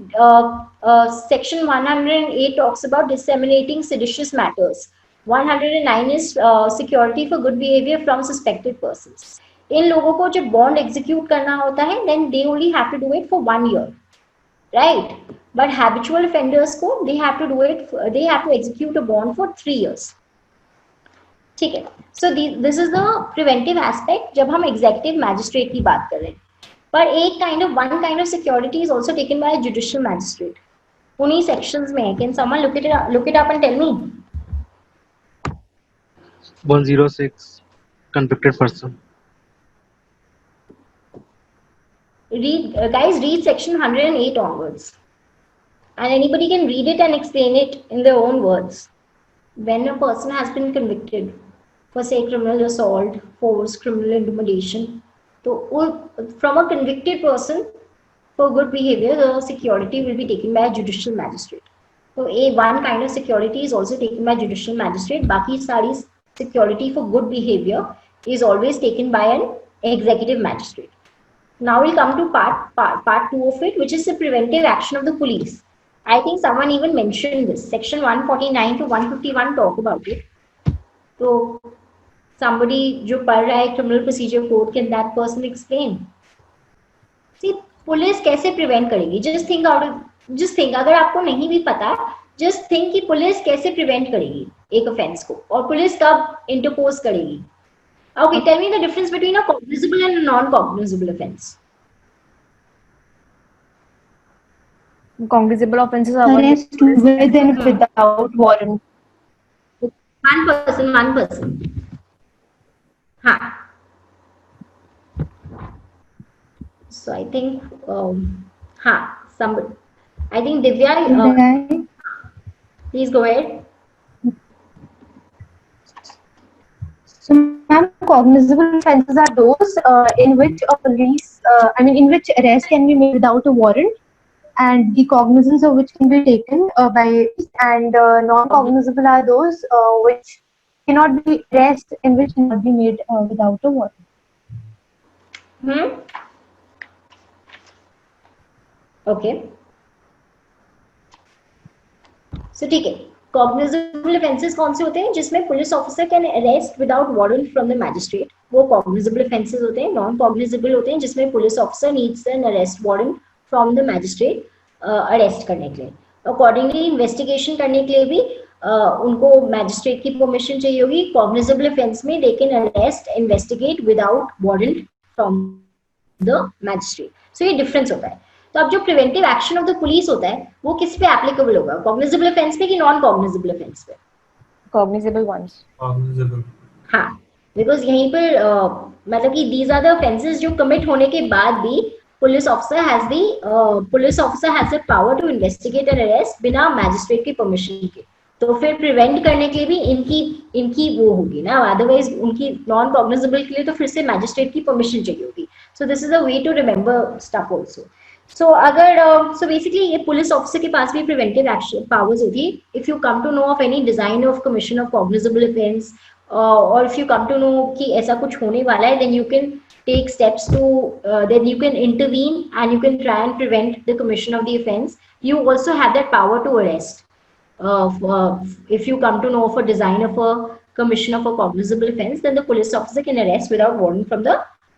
section 108 talks about disseminating seditious matters. 109 is security for good behavior from suspected persons. इन लोगों को जब bond execute करना होता है then they only have to do it for 1 year, right? But habitual offenders को they have to do it, they have to execute a bond for 3 years. ठीक है. So this is the preventive aspect जब हम executive magistrate की बात कर रहे हैं. पर एक one kind of security is also taken by a judicial magistrate. उन्हीं sections में है. Can someone look it up and tell me? 106 convicted person. Guys, read section 108 onwards, and anybody can read it and explain it in their own words. When a person has been convicted for, say, criminal assault, force, criminal intimidation, so from a convicted person for good behavior, the security will be taken by a judicial magistrate. So one kind of security is also taken by judicial magistrate. Baki sari security for good behavior is always taken by an executive magistrate. Now we'll come to part 2 of it, which is the preventive action of the police. I think someone even mentioned this. Section 149 to 151 talk about it. So somebody जो पढ़ रहा है criminal procedure code, can that person explain? See, police कैसे prevent करेगी? Just think अगर आपको नहीं भी पता, just think कि पुलिस कैसे prevent करेगी एक offense को, और पुलिस कब interpose करेगी. Okay, tell me the difference between a cognizable and a non-cognizable offense. Cognizable offenses are Arrest with and without warrant. One person. Huh. So I think, somebody. I think Divya, please go ahead. So, ma'am, cognizable offences are those in which in which arrest can be made without a warrant, and the cognizance of which can be taken by, and non-cognizable are those which cannot be arrest in which cannot be made without a warrant. Okay. So ठीक है. Cognizable offences कौन से होते हैं जिसमें police officer can arrest without warrant from the magistrate, वो cognizable offences होते हैं. नॉन cognizable होते हैं जिसमें police officer needs an arrest warrant from the magistrate arrest करने के लिए. अकॉर्डिंगली इन्वेस्टिगेशन करने के लिए भी उनको मैजिस्ट्रेट की परमिशन चाहिए होगी. cognizable offence में they can arrest, investigate without warrant from the magistrate. So ये difference होता है. तो अब जो preventive action of the police होता है वो किस पे एप्लीकेबल होगा, कॉग्निजेबल ऑफेंस पे कि नॉन कॉग्निजेबल ऑफेंस पे? Cognizable ones. कॉग्निजेबल. हाँ, बिकॉज यहीं पर मतलब कि दीज आर द ऑफेंसेस जो कमिट होने के बाद भी police officer has the power to investigate and arrest बिना मैजिस्ट्रेट की परमिशन के. तो फिर प्रिवेंट करने के लिए भी इनकी वो होगी ना, अदरवाइज उनकी नॉन कॉग्निजेबल के लिए तो फिर से मैजिस्ट्रेट की परमिशन चाहिए होगी. So this is a way to remember stuff also. So अगर so basically ये पुलिस ऑफिसर के पास भी प्रिवेंटिव एक्शन पावर्स होती है. If you come to know of any design of commission of cognizable offence, और if you come to know कि ऐसा कुछ होने वाला है, then you can take steps to then you can intervene and you can try and prevent the commission of the offense. You also have that power to arrest if you come to know of a design of a commission of a cognizable offense, then the police officer can arrest without warrant from the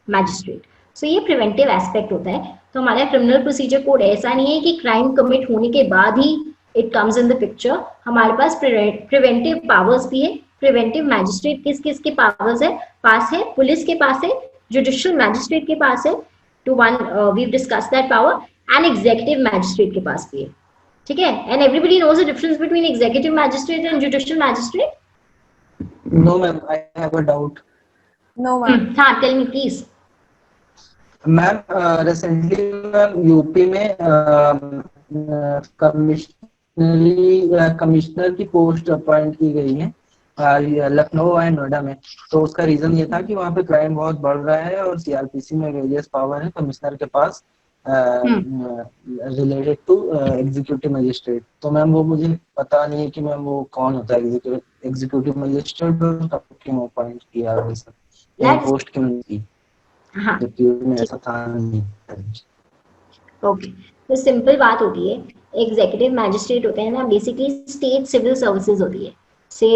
magistrate. So ये preventive aspect होता है. तो हमारा criminal procedure code ऐसा नहीं है कि crime commit होने के बाद ही it comes in the picture. हमारे पास प्रिवेंटिव पावर्स भी है. प्रिवेंटिव मैजिस्ट्रेट किस के पावर्स है पास है? पुलिस के पास है, जुडिशियल मैजिस्ट्रेट के पास है, to when we discuss that power, and executive magistrate के पास भी है. ठीक है. एंड everybody knows the difference between executive magistrate and judicial magistrate. No ma'am, I have a doubt. No ma'am. हाँ, tell me please. Ma'am recently UP में commissioner की पोस्ट अपॉइंट की गई है लखनऊ एंड नोएडा में. तो उसका रीजन ये था कि वहाँ पे क्राइम बहुत बढ़ रहा है और सीआरपीसी में वेरियस पावर है कमिश्नर के पास रिलेटेड टू एग्जीक्यूटिव मजिस्ट्रेट. तो मैम वो मुझे पता नहीं है कि मैम वो कौन होता है एग्जीक्यूटिव मजिस्ट्रेट, क्यों अपॉइंट किया पोस्ट क्यों की? हाँ जबकि में ऐसा था नहीं। ओके, तो सिंपल बात होती है, एग्जीक्यूटिव मैजिस्ट्रेट होते हैं ना, बेसिकली स्टेट सिविल सर्विसेज होती है, से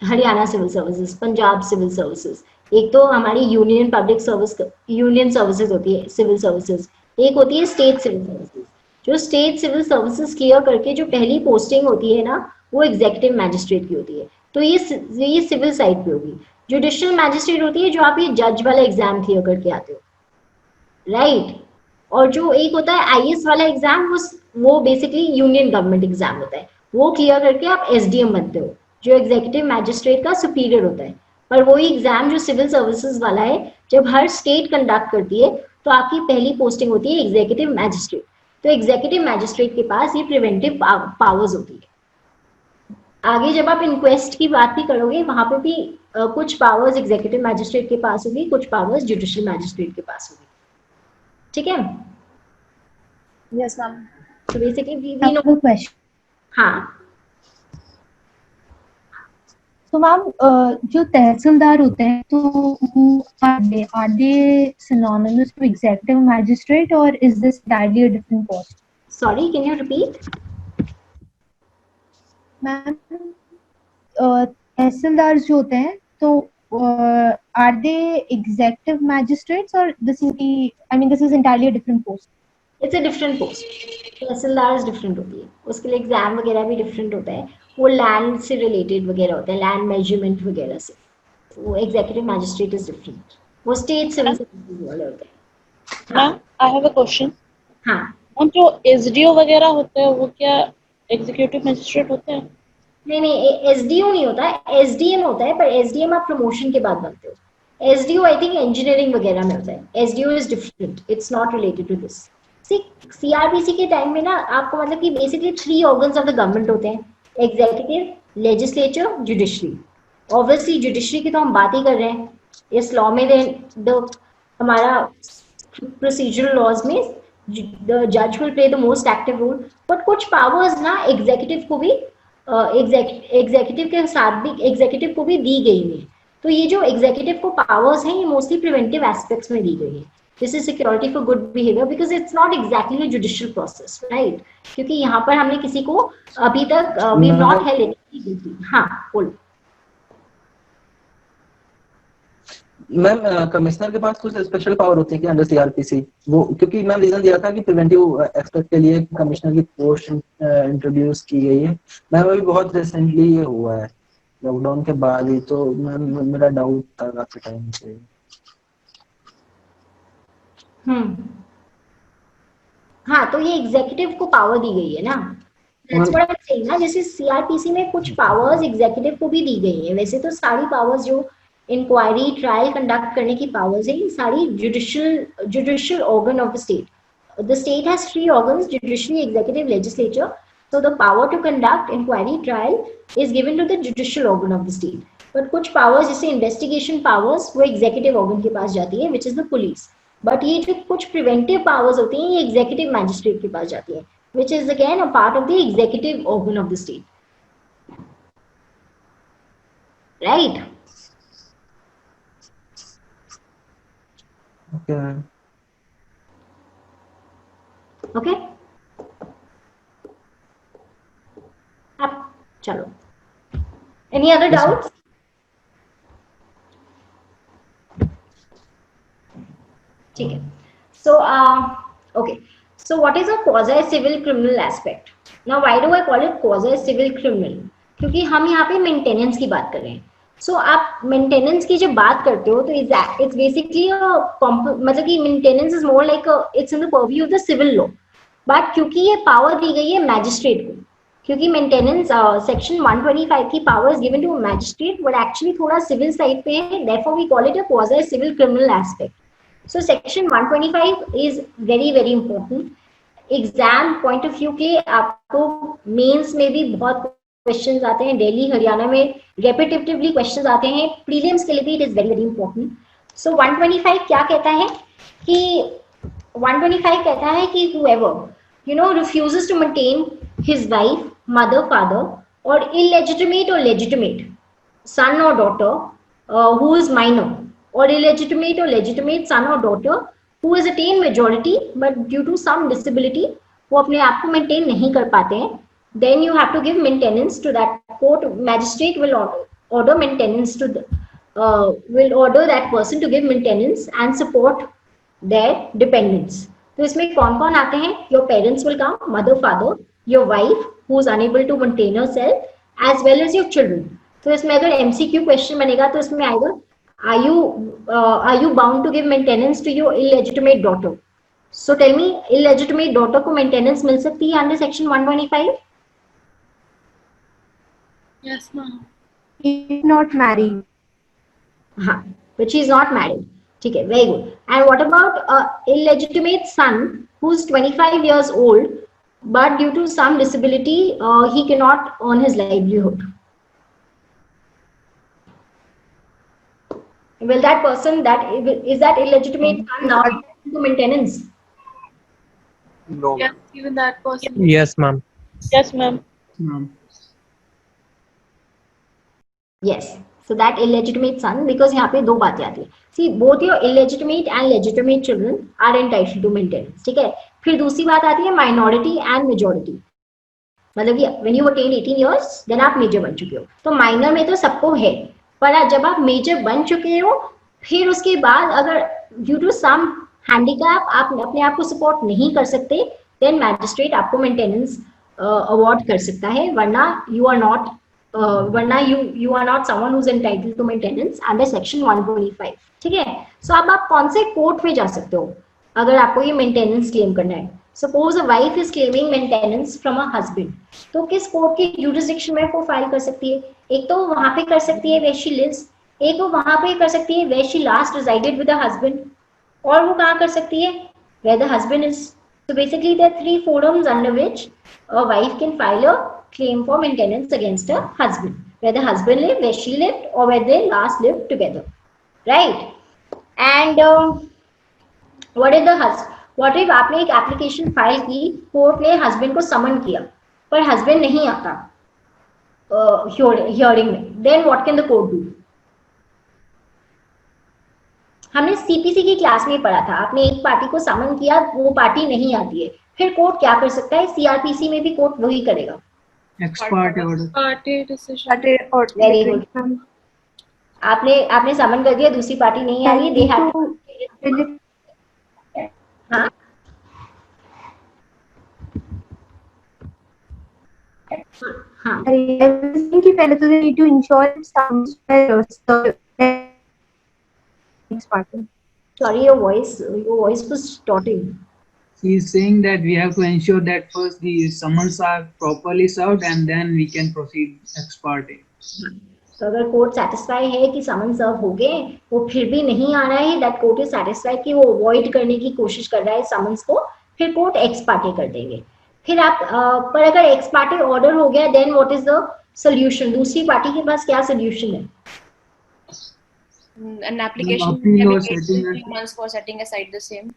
Haryana civil services, Punjab civil services, एक तो हमारी union public service, union services होती है सिविल सर्विसेज, एक होती है स्टेट सिविल सर्विसेज। जो स्टेट सिविल सर्विसेज क्लियर करके जो पहली पोस्टिंग होती है ना, वो एग्जीक्यूटिव मैजिस्ट्रेट की होती है, तो ये सिविल साइड पे होगी। जुडिशियल मैजिस्ट्रेट होती है जो आप ये जज वाला एग्जाम क्लियर करके आते हो, राइट। और जो एक होता है आईएएस वाला एग्जाम, वो बेसिकली यूनियन गवर्नमेंट एग्जाम होता है, वो क्लियर करके आप एसडीएम बनते हो, जो एग्जीक्यूटिव मैजिस्ट्रेट का सुपीरियर होता है। पर वही एग्जाम जो सिविल सर्विसेज वाला है, जब हर स्टेट कंडक्ट करती है, तो आपकी पहली पोस्टिंग होती है एग्जीक्यूटिव मैजिस्ट्रेट। तो एग्जीक्यूटिव मैजिस्ट्रेट के पास ये प्रिवेंटिव पावर्स होती है। आगे जब आप इंक्वेस्ट की बात भी करोगे, वहां पे भी कुछ पावर्स एग्जीक्यूटिव मैजिस्ट्रेट के पास होगी, कुछ पावर्स जुडिशियल मैजिस्ट्रेट के पास होगी, ठीक है। Yes, ma'am. So basically we I have know. a question. हाँ, तो मैम जो तहसीलदार होते हैं, तो वो are they synonymous to executive magistrate or is this entirely a different post? sorry, can you repeat? Ma'am tehsildar जो होते हैं, तो are they executive magistrates or this is entirely a different post? It's a different post. Tehsildar different होती है, उसके लिए exam वगैरह भी डिफरेंट होता है, वो लैंड से रिलेटेड वगैरह होता है, लैंड मेजरमेंट वगैरह से। वो एग्जीक्यूटिव मैजिस्ट्रेट इज डिफरेंट, वो स्टेट सिविल सर्विसेज वाले होते हैं। Ma'am I have a question. हाँ मैम जो एसडीओ वगैरह होते हैं वो क्या एग्जीक्यूटिव मैजिस्ट्रेट होते हैं? नहीं, एसडीओ नहीं होता है, एसडीएम होता है, पर एसडीएम आप प्रमोशन के बाद बनते हो। एसडीओ आई थिंक इंजीनियरिंग वगैरह में होता है, SDO is different, it's not related to this. CrPC के टाइम में ना आपको मतलब कि basically 3 organs of the government होते हैं, executive, legislature, judiciary. Obviously judiciary की तो हम बात ही कर रहे हैं इस लॉ में, हमारा प्रोसीजरल लॉज में द जज will play the most active role, but कुछ पावर्स ना एग्जीक्यूटिव को भी एग्जीक्यूटिव के साथ भी एग्जीक्यूटिव को भी दी गई है। तो ये जो एग्जीक्यूटिव को पावर्स हैं, ये मोस्टली प्रिवेंटिव एस्पेक्ट्स में दी गई है। This is security for good behavior because it's not exactly a judicial process, right? क्योंकि यहाँ पर हमने किसी को अभी तक we have not held any guilty. हाँ, बोलो। मैम कमिश्नर के पास कुछ स्पेशल पावर होती है कि अंडर सीआरपीसी? वो क्योंकि मैम रीजन दिया था कि प्रिवेंटिव एस्पेक्ट के लिए कमिश्नर की पोस्ट इंट्रोड्यूस की गई है। मैम अभी बहुत रिसेंटली ये हुआ है, लॉकडाउन के बाद ही, तो मैम मेरा डाउट था काफी टाइम से। हाँ, तो ये एग्जीक्यूटिव को पावर दी गई है ना, that's what I am saying ना। जैसे सीआरपीसी में कुछ पावर्स एग्जीक्यूटिव को भी दी गई है, वैसे तो सारी पावर्स जो इंक्वायरी ट्रायल कंडक्ट करने की पावर्स है, ये सारी judicial organ of the state. The state has 3 organs, judiciary, executive, legislature. So the power to conduct inquiry trial is given to the judicial organ of the state. But कुछ powers जैसे investigation powers वो executive organ के पास जाती है, which is the police. But ये जो कुछ preventive powers होती हैं, ये executive magistrate के पास जाती है, which is again a part of the executive organ of the state. Right? Okay. Okay. अब चलो, any other doubts? ठीक है, so okay, so what is a quasi civil criminal aspect? Now why do I call it quasi civil criminal? क्योंकि हम यहाँ पे maintenance की बात कर रहे हैं। So आप मेंटेनेंस की जब बात करते हो तो it's basically मतलब कि maintenance is more like it's in the purview of the civil law, but क्योंकि ये पावर दी गई है मैजिस्ट्रेट को, क्योंकि मेंटेनेंस सेक्शन 125 की powers given to magistrate but actually थोड़ा सिविल साइड पे है, therefore we call it a quasi civil criminal aspect. So section 125 is very very important. Exam point of view के आपको मेंस में भी बहुत क्वेश्चंस आते हैं, दिल्ली हरियाणा में रेपिटेटिवली क्वेश्चंस आते हैं, प्रीलिम्स के लिए भी it is very very important. So 125 क्या कहता है कि 125 कहता है कि whoever refuses to maintain his wife, mother, father, or illegitimate or legitimate son or daughter who is minor or illegitimate or legitimate son or daughter who has attained majority but due to some disability वो अपने आप को maintain नहीं कर पाते हैं, then you have to give maintenance to that court. Magistrate will order maintenance to the will order that person to give maintenance and support their dependents. तो इसमें कौन कौन आते हैं? Your parents will come, mother, father, your wife who is unable to maintain herself, as well as your children. तो इसमें अगर MCQ question बनेगा तो इसमें आएगा are you bound to give maintenance to your illegitimate daughter? So tell me, illegitimate daughter को maintenance मिल सकती है under section 125? Yes, ma'am. If not married. हाँ, but she is not married. ठीक है, very good. And what about illegitimate son who's 25 years old, but due to some disability, he cannot earn his livelihood? Will that person is that illegitimate son now to maintenance? No. Yes, even that person. Yes, ma'am. Yes, ma'am. Yes. So that illegitimate son, because यहाँ पे दो बातें आती है. See, both your illegitimate and legitimate children are entitled to maintenance. ठीक है. फिर दूसरी बात आती है minority and majority. मतलब कि when you attain 18 years, then आप major बन चुके हो. तो minor में तो सबको है, पर जब आप major बन चुके हो, फिर उसके बाद अगर due to some handicap आप अपने आप को support नहीं कर सकते, then magistrate आपको maintenance award कर सकता है, वरना you are not you are not someone who's entitled to maintenance under section 125. ठीक है. So अब आप कौन से कोर्ट में जा सकते हो अगर आपको ये मेंटेनेंस क्लेम करना है? Suppose a wife is claiming maintenance from a husband, तो किस कोर्ट की jurisdiction में वो फाइल कर सकती है? एक तो वहां पे कर सकती है where she lives, एक वो वहां पे कर सकती है where she last resided with her husband, और वो कहाँ कर सकती है? Where the husband is. So basically there are three forums under which a wife can file a claim for maintenance against her husband, where the husband lived, where she lived, or where they last lived together, right? And what if आपने एक application file की, court ने husband को summon किया पर husband नहीं आता hearing में, then what can the court do? हमने सीपीसी की क्लास में पढ़ा था, आपने एक पार्टी को समन किया, वो पार्टी नहीं आती है, फिर कोर्ट क्या कर सकता है? सीआरपीसी में भी कोर्ट वही करेगा. Ex parte order. Party decision. Very good. आपने समन कर दिया, दूसरी पार्टी नहीं आ रही, दे हैव हाँ हाँ. कि पहले तो they need to ensure some Sorry, your voice was stutting. He is saying that we have to ensure that first the summons are properly served and then we can proceed ex parte. तो अगर court satisfy है कि समन सर्व हो गए, वो फिर भी नहीं आ रहा है, दैट कोर्ट इज सेटिस्फाइड कि वो अवॉइड करने की कोशिश कर रहा है समन्स को, फिर कोर्ट एक्स पार्टे कर देंगे. फिर आप पर अगर एक्स पार्टे ऑर्डर हो गया, then what is the solution? दूसरी पार्टी के पास क्या सॉल्यूशन है? An application can be made in 3 months for setting aside the same.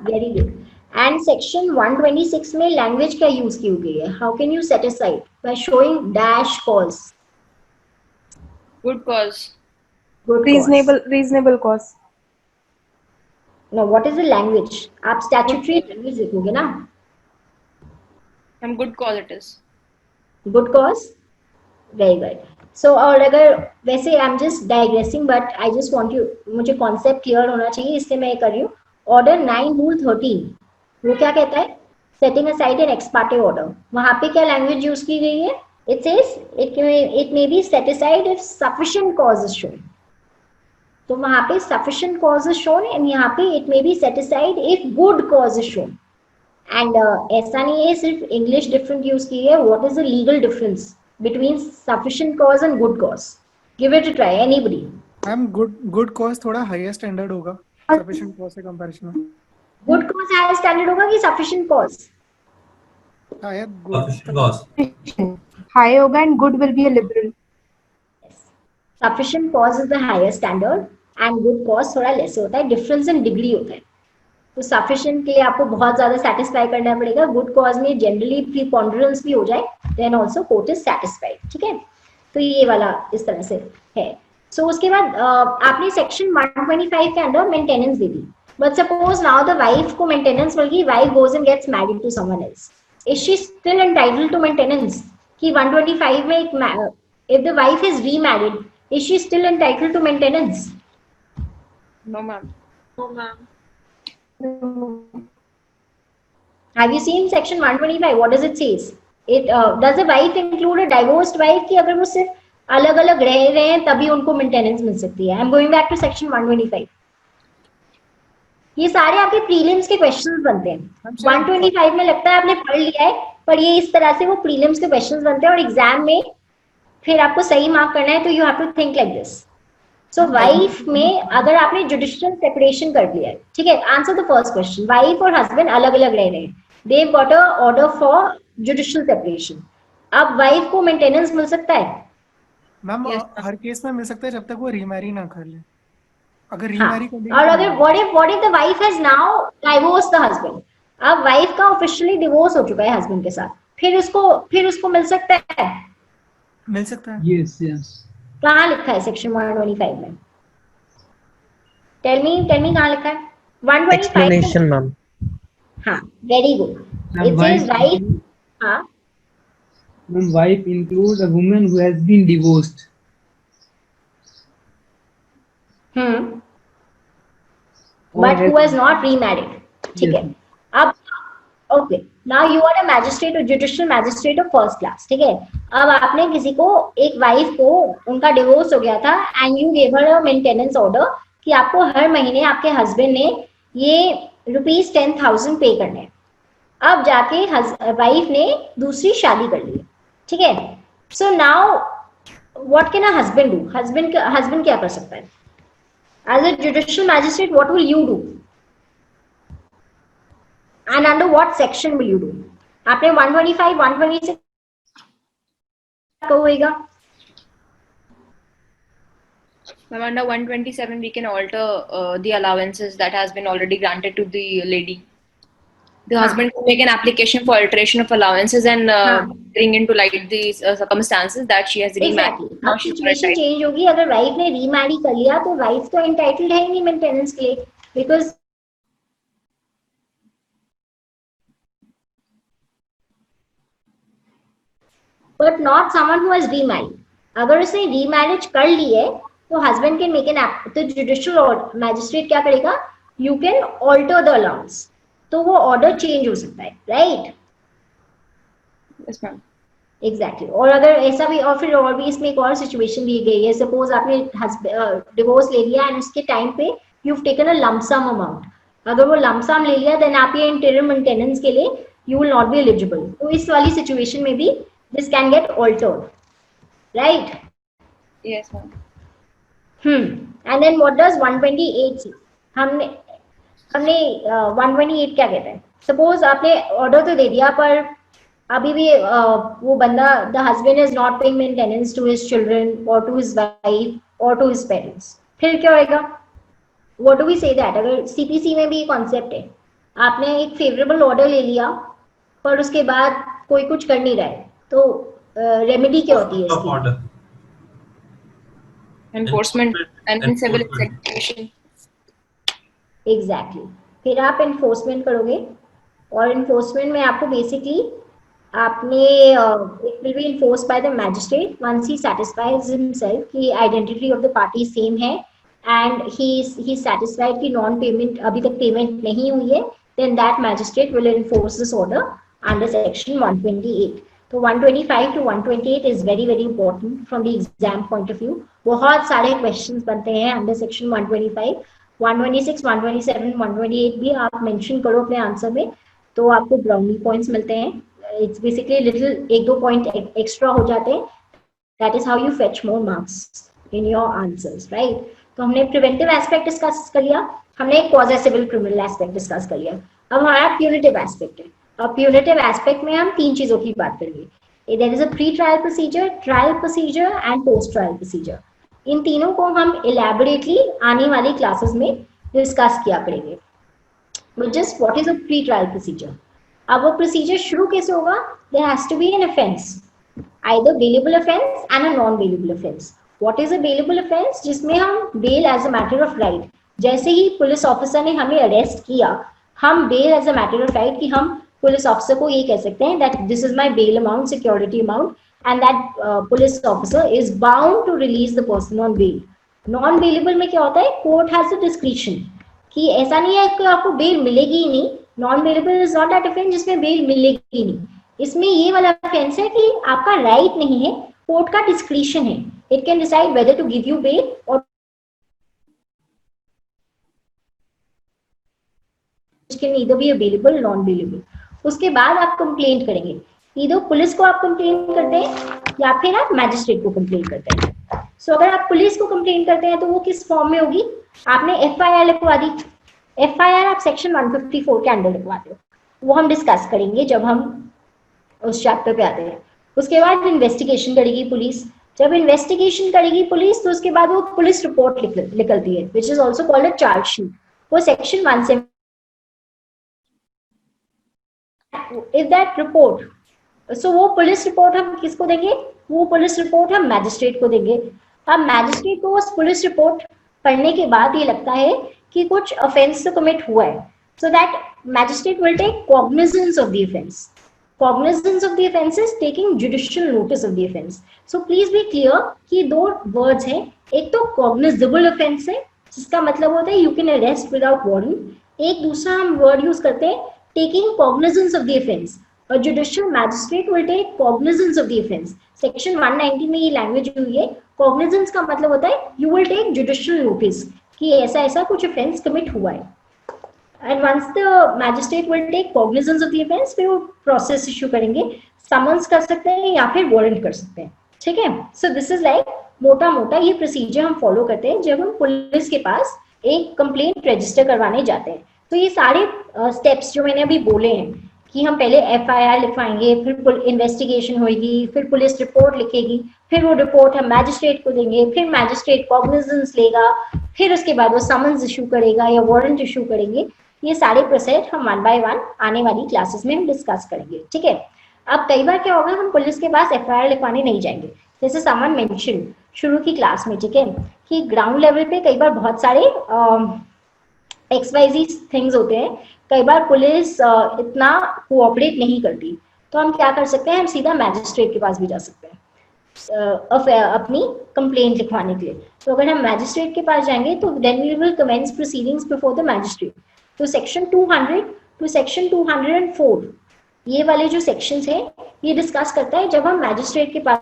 Very good. And section 126 में लैंग्वेज क्या यूज की गई है? How can you set aside? By showing dash cause. Good cause. Good reasonable cause. No, what is the language? आप statutory language लिखोगे ना? And good cause it is. Good cause. Very good. So और अगर वैसे I'm just digressing, but I just want you, मुझे concept clear होना चाहिए, इससे मैं ये कर रही हूँ. Order 9 Rule 13 वो क्या कहता है? Setting aside an ex parte order. वहाँ पे क्या language यूज की गई है? It says it may be set aside if sufficient cause is shown. तो वहाँ पे sufficient cause is shown, and यहाँ पे it may be set aside if good cause is shown. And ऐसा नहीं है सिर्फ English different यूज की है. What is the legal difference between sufficient cause and good cause? Give it a try, anybody. Ma'am good cause थोड़ा higher standard होगा sufficient cause से comparison में. Good cause higher standard होगा कि sufficient cause? Higher Sufficient cause. High होगा and good will be a liberal. Sufficient cause is the higher standard and good cause थोड़ा less होता है, difference in degree होता है. तो sufficient के लिए आपको बहुत ज्यादा satisfy करना पड़ेगा. Good cause में generally preponderance भी हो जाए, then also court is satisfied. ठीक है, तो ये वाला इस तरह से है. सो उसके बाद आपने सेक्शन 125 के अंडर मेंटेनेंस दे दी, but suppose now the wife को मेंटेनेंस मिल गई, wife goes and gets married to someone else, is she still entitled to maintenance? कि 125 में एक if the wife is remarried, is she still entitled to maintenance? No, ma'am. No, ma'am. Have you seen section 125? What does it says? It does the wife include a divorced wife कि अगर वो सिर्फ अलग अलग रह रहे हैं तभी उनको मेंटेनेंस मिल सकती है? I'm going back to section 125. ये सारे आपके प्रीलिम्स के क्वेश्चंस बनते हैं. 125 में लगता है आपने पढ़ लिया है, पर ये इस तरह से वो प्रीलिम्स के क्वेश्चंस बनते हैं और एग्जाम में फिर आपको सही मार्क करना है तो you have to think like this. So wife में अगर आपने जुडिशियल सेपरेशन कर लिया है, ठीक है, answer the first question. Wife और हस्बैंड अलग अलग रह रहे हैं, they got a order for judicial separation. अब वाइफ को मेंटेनेंस मिल सकता है? मैम हर केस में मिल सकता है जब तक वो रीमैरी ना कर ले. अगर रीमैरी कर ले और अगर what if the wife has now divorce the husband, अब वाइफ का ऑफिशियली डिवोर्स हो चुका है हस्बैंड के साथ, फिर उसको मिल सकता है? मिल सकता है. Yes, yes. कहाँ लिखा है सेक्शन 125 में? टेल मी कहाँ लिखा है? 125 Explanation, ma'am. हाँ, very good. It says right. हाँ. Ma'am, wife includes a woman who has been divorced. But who has not remarried. ठीक है. अब okay, now you are a magistrate और judicial magistrate of first class. ठीक है, अब आपने किसी को, एक वाइफ को उनका डिवोर्स हो गया था and you gave her a maintenance order कि आपको हर महीने आपके हस्बैंड ने ये ₹10,000 पे करने हैं. अब जाके वाइफ ने दूसरी शादी कर ली. ठीक है, so now what can a husband do? Husband क्या कर सकता है? As a judicial magistrate what will you do? And under what section will you do? आपने 125, 126 होएगा. Ma'am, under 127 we can alter the allowances that has been already granted to the lady. The husband can make an application for alteration of allowances and bring into light the circumstances that she has remarried. Exactly. अब situation change होगी. अगर wife ने remarry कर लिया तो wife तो entitled है ही नहीं मेंटेनेंस के लिए, because but not someone who has remarried. अगर उसने रीमैरिज कर ली है तो हस्बैंड कैन मेक एन तो जुडिशियल मैजिस्ट्रेट क्या करेगा? You can alter the allowance, तो वो ऑर्डर चेंज हो सकता है, राइट? Yes ma'am. एग्जैक्टली. और अगर ऐसा भी, और फिर और भी इसमें एक और सिचुएशन दी गई है. सपोज आपने डिवोर्स ले लिया एंड उसके टाइम पे you have taken a lump sum amount. अगर वो लंप सम ले लिया देन आप ये इंटरिम मेंटेनेंस के लिए you will not be eligible. तो इस वाली सिचुएशन में भी this can get altered, right? Yes, ma'am. And then what does 128 say? हमने 128 क्या कहता है? Suppose आपने ऑर्डर तो दे दिया पर अभी भी वो बंदा, the husband is not paying maintenance to his children or to his wife or to his parents. फिर क्या होएगा? What do we say that? अगर CPC में भी कॉन्सेप्ट है, आपने एक फेवरेबल ऑर्डर ले लिया पर उसके बाद कोई कुछ कर नहीं रहा है, तो रेमेडी क्या होती है इसकी? Order enforcement and civil execution. Exactly. फिर आप एनफोर्समेंट करोगे और एनफोर्समेंट में आपको बेसिकली आपने it will be enforced by the magistrate once he satisfies himself कि identity of the party same है एंड ही सैटिस्फाइड कि नॉन पेमेंट अभी तक पेमेंट नहीं हुई है, then that magistrate will enforce this order under section 128. तो 125 to 128 is very very important from the exam point of view. बहुत सारे क्वेश्चंस बनते हैं अंडर सेक्शन 125. 126, 127, 128 भी आप मेंशन करो अपने आंसर में तो आपको ब्राउनी पॉइंट्स मिलते हैं. It's basically little 1-2 point extra हो जाते हैं. That is how you fetch more marks in your answers, right? तो हमने प्रिवेंटिव एस्पेक्ट डिस्कस कर लिया, हमने quasi civil criminal aspect discuss कर लिया. अब हमारा प्यूनिटिव एस्पेक्ट है. अब प्यूनिटिव एस्पेक्ट में हम 3 चीजों की बात करेंगे. There is a pre trial procedure, trial procedure and post trial procedure. इन तीनों को हम इलैबोरेटली आने वाली क्लासेस में डिस्कस किया करेंगे. But just what is a pre trial procedure? अब वो प्रोसीजर शुरू कैसे होगा? There has to be an offence, either bailable offence and a non bailable offence. What is a bailable offence, जिसमें हम bail as a matter of right, जैसे ही police officer ने हमें अरेस्ट किया, हम bail as a matter of right कि हम पुलिस ऑफिसर को ये कह सकते हैं that this is my bail amount, security amount, and that police officer is bound to release the person on bail. Non bailable में क्या होता है, कोर्ट हैज द डिस्क्रिशन कि ऐसा नहीं है कि आपको बेल मिलेगी ही नहीं। Non bailable is not that offence जिसमें बेल मिलेगी नहीं। इसमें ये वाला ऑफेंस है कि आपका राइट नहीं है, कोर्ट का डिस्क्रिशन है, it can decide whether to give you bail और can either be available non available. उसके बाद आप कंप्लेंट करेंगे, ईदर पुलिस को आप कंप्लेंट करते हैं या फिर आप मैजिस्ट्रेट को कंप्लेंट करते हैं। सो अगर आप पुलिस को कंप्लेंट करते हैं तो वो किस फॉर्म में होगी, आपने एफआईआर लिखवा दी, एफआईआर आप सेक्शन 154 के अंडर लिखवाते हो, वो हम डिस्कस करेंगे जब हम उस चैप्टर पे आते हैं। उसके बाद इन्वेस्टिगेशन करेगी पुलिस, जब इन्वेस्टिगेशन करेगी पुलिस तो उसके बाद वो पुलिस रिपोर्ट निकलती है which is also called a chargesheet, वो सेक्शन 170। इफ दैट रिपोर्ट, सो वो पुलिस रिपोर्ट हम किसको देंगे, वो पुलिस रिपोर्ट हम मैजिस्ट्रेट को देंगे। अब मैजिस्ट्रेट को उस पुलिस रिपोर्ट पढ़ने के बाद ये लगता है कि कुछ ऑफेंस तो कमिट हुआ है, so that magistrate will take cognizance of the offence. Cognizance of the offense is taking judicial notice of the offense. So please be clear कि दो words हैं, एक तो cognizable offense है जिसका मतलब होता है you can arrest without warrant, एक दूसरा हम word use करते हैं taking cognizance of the offense। A judicial magistrate will take cognizance of the offense। Section 190 में ये language हुई है, cognizance का मतलब होता है you will take judicial notice कि ऐसा ऐसा कुछ offense commit हुआ है। And once the magistrate will take cognizance of the offense, फिर वो process issue करेंगे, summons कर सकते हैं या फिर warrant कर सकते हैं, ठीक है। So this is like मोटा मोटा ये procedure हम follow करते हैं जब हम पुलिस के पास एक complaint register करवाने जाते हैं। तो ये सारे steps जो मैंने अभी बोले हैं कि हम पहले FIR लिखवाएंगे, फिर इन्वेस्टिगेशन होगी, फिर पुलिस रिपोर्ट लिखेगी, फिर वो रिपोर्ट हम मैजिस्ट्रेट को देंगे, फिर मैजिस्ट्रेट कॉग्निजेंस लेगा, फिर उसके बाद वो समन्स इशू करेगा या वारंट इशू करेंगे। ये सारे प्रोसेस हम 1 by 1 आने वाली क्लासेस में हम डिस्कस करेंगे, ठीक है। अब कई बार क्या होगा, हम पुलिस के पास FIR लिखवाने नहीं जाएंगे, जैसे समन मेंशन शुरू की क्लास में, ठीक है, कि ग्राउंड लेवल पे कई बार बहुत सारे XYZ थिंग्स होते हैं, कई बार पुलिस इतना कोऑपरेट नहीं करती, तो हम क्या कर सकते हैं, हम सीधा मैजिस्ट्रेट के पास भी जा सकते हैं अपनी कंप्लेंट लिखवाने के लिए। तो अगर हम मैजिस्ट्रेट के पास जाएंगे तो then we will commence proceedings before the magistrate. तो सेक्शन 200 टू सेक्शन 204 ये वाले जो सेक्शंस हैं ये डिस्कस करता है जब हम मैजिस्ट्रेट के पास,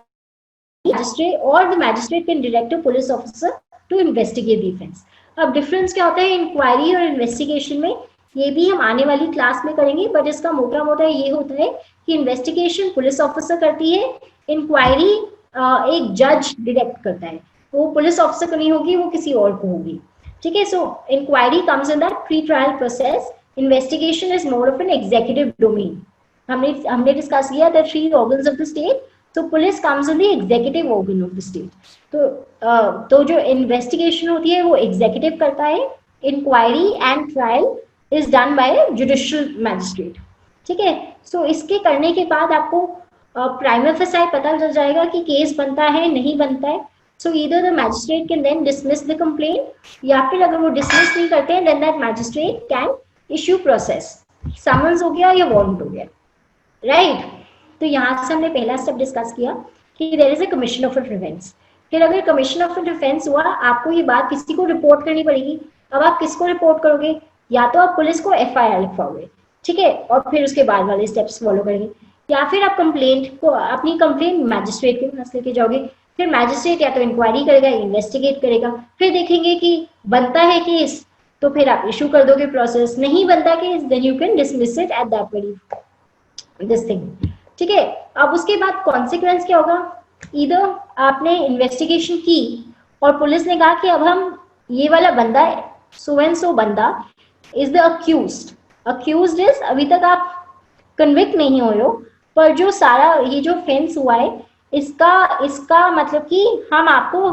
मैजिस्ट्रेट और the magistrate can direct a police officer to investigate the offence. अब डिफरेंस क्या होता है इंक्वायरी और इन्वेस्टिगेशन में, ये भी हम आने वाली क्लास में करेंगे, बट इसका मोटा मोटा ये होता है कि इन्वेस्टिगेशन पुलिस ऑफिसर करती है, इंक्वायरी एक जज डायरेक्ट करता है, वो पुलिस ऑफिसर को नहीं होगी, वो किसी और को होगी, ठीक है। So inquiry comes in that pre trial process, investigation is more of an executive domain. हमने डिस्कस किया the 3 organs of the state, तो police comes in the executive organ of the state। तो जो इन्वेस्टिगेशन होती है वो executive करता है, inquiry and trial is done by judicial magistrate, ठीक है। सो इसके करने के बाद आपको प्राइमा फेसाई पता चल जाएगा कि केस बनता है नहीं बनता है। So either the magistrate can then dismiss the complaint, या फिर अगर वो डिसमिस नहीं करते हैं then that magistrate can issue process, summons हो गया या वारंट हो गया, राइट। तो यहाँ से हमने पहला स्टेप डिस्कस किया कि there is a commission of offence. फिर अगर कमीशन ऑफ ऑफेंस हुआ, आपको ये बात किसी को रिपोर्ट करनी पड़ेगी। अब आप किसको रिपोर्ट करोगे, या तो आप पुलिस को FIR लिखवाओगे, ठीक है, और फिर उसके बाद वाले स्टेप्स फॉलो करेंगे, या फिर आप कंप्लेंट को अपनी कंप्लेंट मैजिस्ट्रेट के पास लेके जाओगे, फिर मैजिस्ट्रेट या तो इंक्वायरी करेगा, इन्वेस्टिगेट करेगा, फिर देखेंगे कि बनता है केस तो फिर आप इशू कर दोगे प्रोसेस, नहीं बनता case then you can dismiss it at that very this thing, ठीक है। अब उसके बाद कॉन्सिक्वेंस क्या होगा, ईदर आपने इन्वेस्टिगेशन की और पुलिस ने कहा कि अब हम ये वाला बंदा है, सो एंड सो बंदा इज द अक्यूज्ड इज, अभी तक आप कन्विक्ट नहीं हुए हो, पर जो सारा ये जो ऑफेंस हुआ है इसका मतलब कि हम आपको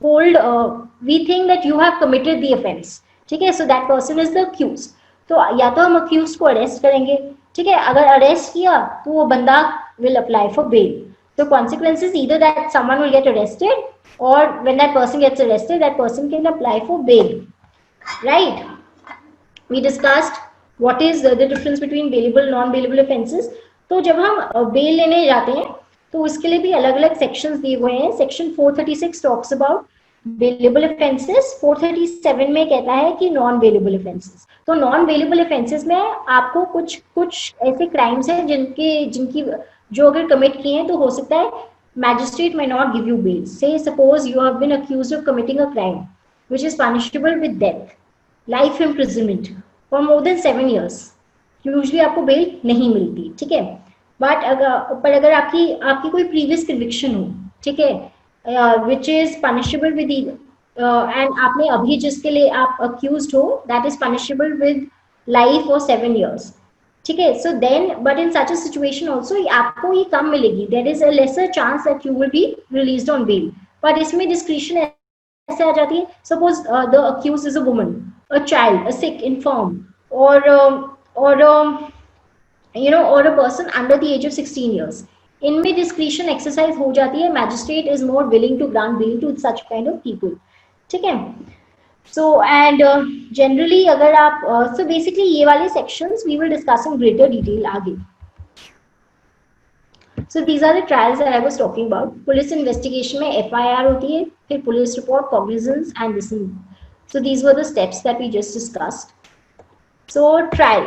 hold, we think that you have committed the offence, ठीक है। So that person is the accused. तो या तो हम अक्यूज्ड को अरेस्ट करेंगे, ठीक है, अगर अरेस्ट किया तो वो बंदा विल अप्लाई फॉर बेल। तो consequences either that someone will get arrested or when that person gets arrested, that person can apply for bail, right? We discussed what is the difference between bailable non bailable offenses. तो जब हम bell लेने जाते हैं तो उसके लिए भी अलग अलग सेक्शंस दिए हुए हैं. Section 436 talks about bailable offences. 437 में कहता है कि नॉन बेलेबल ऑफेंसेस. तो नॉन बेलेबल ऑफेंसेस में आपको कुछ ऐसे क्राइम्स हैं जिनकी जो अगर कमिट किए हैं तो हो सकता है magistrate may not give you bail. Say suppose you have been accused of committing a crime which is punishable with death, life imprisonment for more than 7 years. Usually आपको बेल नहीं मिलती, ठीक है. बट अगर आपकी कोई प्रीवियस कन्विक्शन हो, ठीक है, which is punishable with and आपने अभी जिसके लिए आप अक्यूज्ड हो that is punishable with life और 7 years, ठीक है. So then but in such a situation also आपको ये कम मिलेगी. There is a lesser chance that you will be released on bail. But इसमें डिस्क्रिशन ऐसे आ जाती है. Suppose the accuse is a woman, a child, a sick, inform, or you know, or a person under the age of 16 years. इनमें discretion exercise हो जाती है. Magistrate is more willing to grant bail to such kind of people, ठीक है. So and generally अगर आप सो basically ये वाले sections we will discuss in greater detail आगे. So these are the trials that I was talking about. Police investigation में FIR होती है, फिर police report, cognizance and this. So these were the steps that we just discussed. So trial.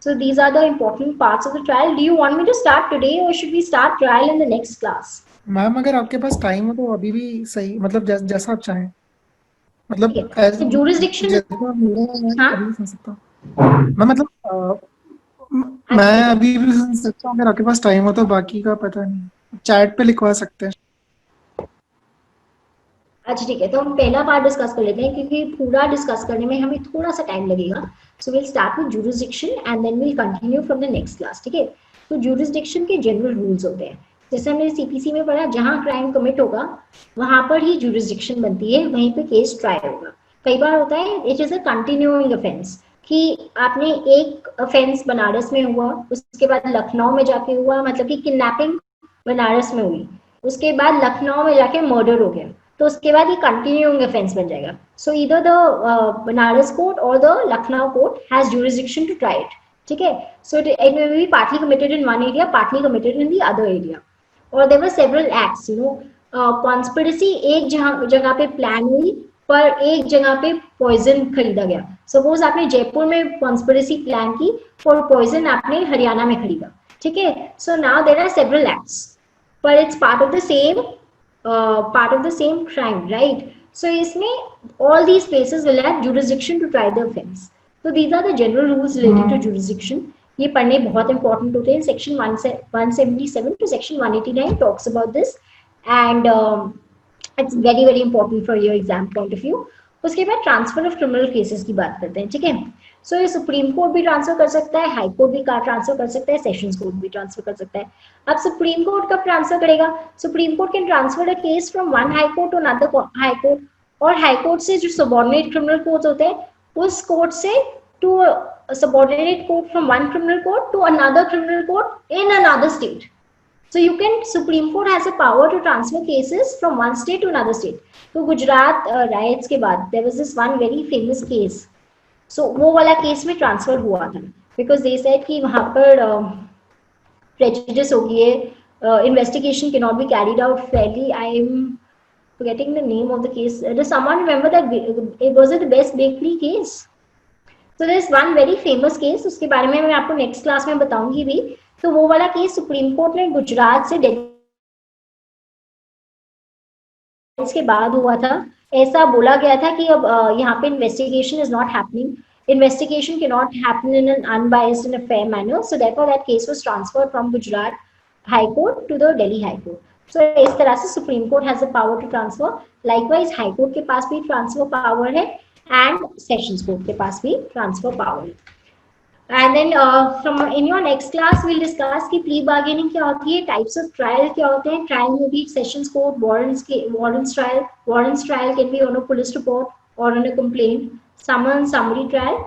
So these are the important parts of the trial. Do you want me to start today or should we start trial in the next class? Ma'am अगर आपके पास time हो तो अभी भी सही, मतलब जैसा आप चाहें. मतलब jurisdiction मैं सुन सकता हूँ. मैं अभी भी सुन सकता हूँ अगर आपके पास टाइम हो तो. बाकी का पता नहीं, चैट पे लिखवा सकते हैं. अच्छा ठीक है, तो हम पहला पार्ट डिस्कस कर लेते हैं क्योंकि पूरा डिस्कस करने में हमें थोड़ा सा टाइम लगेगा. So will start with jurisdiction and then will continue from the next class, ठीक है. तो जुरिसडिक्शन के जनरल रूल्स होते हैं. जैसे हमने सीपीसी में पढ़ा, जहां क्राइम कमिट होगा वहां पर ही जुरिसडिक्शन बनती है, वहीं पे केस ट्राई होगा. कई बार होता है it is a continuing offence, कि आपने एक ऑफेंस बनारस में हुआ, उसके बाद लखनऊ में जाके हुआ, मतलब कि किडनैपिंग बनारस में हुई, उसके बाद लखनऊ में जाके मर्डर हो गया, तो उसके बाद ये कंटिन्यूइंग ऑफेंस बन जाएगा. So either the Banaras court और the Lucknow court has jurisdiction to try it, ठीक है. So it may be partly committed in one area, partly committed in the other area, और there were several acts. You know, conspiracy एक जगह पे plan हुई पर एक जगह पे पॉइजन खरीदा गया. सपोज आपने जयपुर में कॉन्स्पिरेसी प्लान की और पॉइजन आपने हरियाणा में खरीदा, ठीक है. So now there are several acts पर it's part of the same crime, right? So इसमें all these places will have jurisdiction to try the offense. So these are the general rules related to jurisdiction. ये पढ़ने बहुत important होते हैं. Section 177 to section 189 talks about this, and it's very very important for your exam point of view. उसके बाद transfer of criminal cases की बात करते हैं, ठीक है. सो ये सुप्रीम कोर्ट भी ट्रांसफर कर सकता है, हाई कोर्ट भी ट्रांसफर कर सकता है, सेशंस कोर्ट भी ट्रांसफर कर सकता है. अब सुप्रीम कोर्ट कब ट्रांसफर करेगा? Supreme Court can transfer a case from one High court to another High Court, और हाई कोर्ट से जो सबऑर्डिनेट क्रिमिनल कोर्ट्स होते हैं उस कोर्ट से to subordinate court from one criminal court to another criminal court in another state. So you can, Supreme Court has a power to transfer cases from one state to another state. तो Gujarat riots के बाद there was this one very famous case. So वो वाला case में transfer हुआ था because they said कि वहाँ पर prejudice हो गई है, investigation cannot be carried out fairly. I am forgetting the name of the case. Does someone remember that? It was the Best Bakery case. So there is one very famous case. उसके बारे में मैं आपको next class में बताऊंगी भी. तो वो वाला केस सुप्रीम कोर्ट ने गुजरात से के बाद हुआ था. ऐसा बोला गया था कि अब यहाँ पे investigation is not happening, investigation can not happen in an unbiased in a fair manner. So therefore that case was transferred from Gujarat high court to the Delhi high court. So इस तरह से supreme court has the power to transfer. Likewise high court के पास भी transfer power है and sessions court के पास भी ट्रांसफर पावर है. And then from in your next class we'll discuss कि plea bargaining क्या होती है, types of trial क्या होते हैं. Trial में भी sessions court, warrants trial. Warrants trial can be on a police report or on a complaint. Summary trial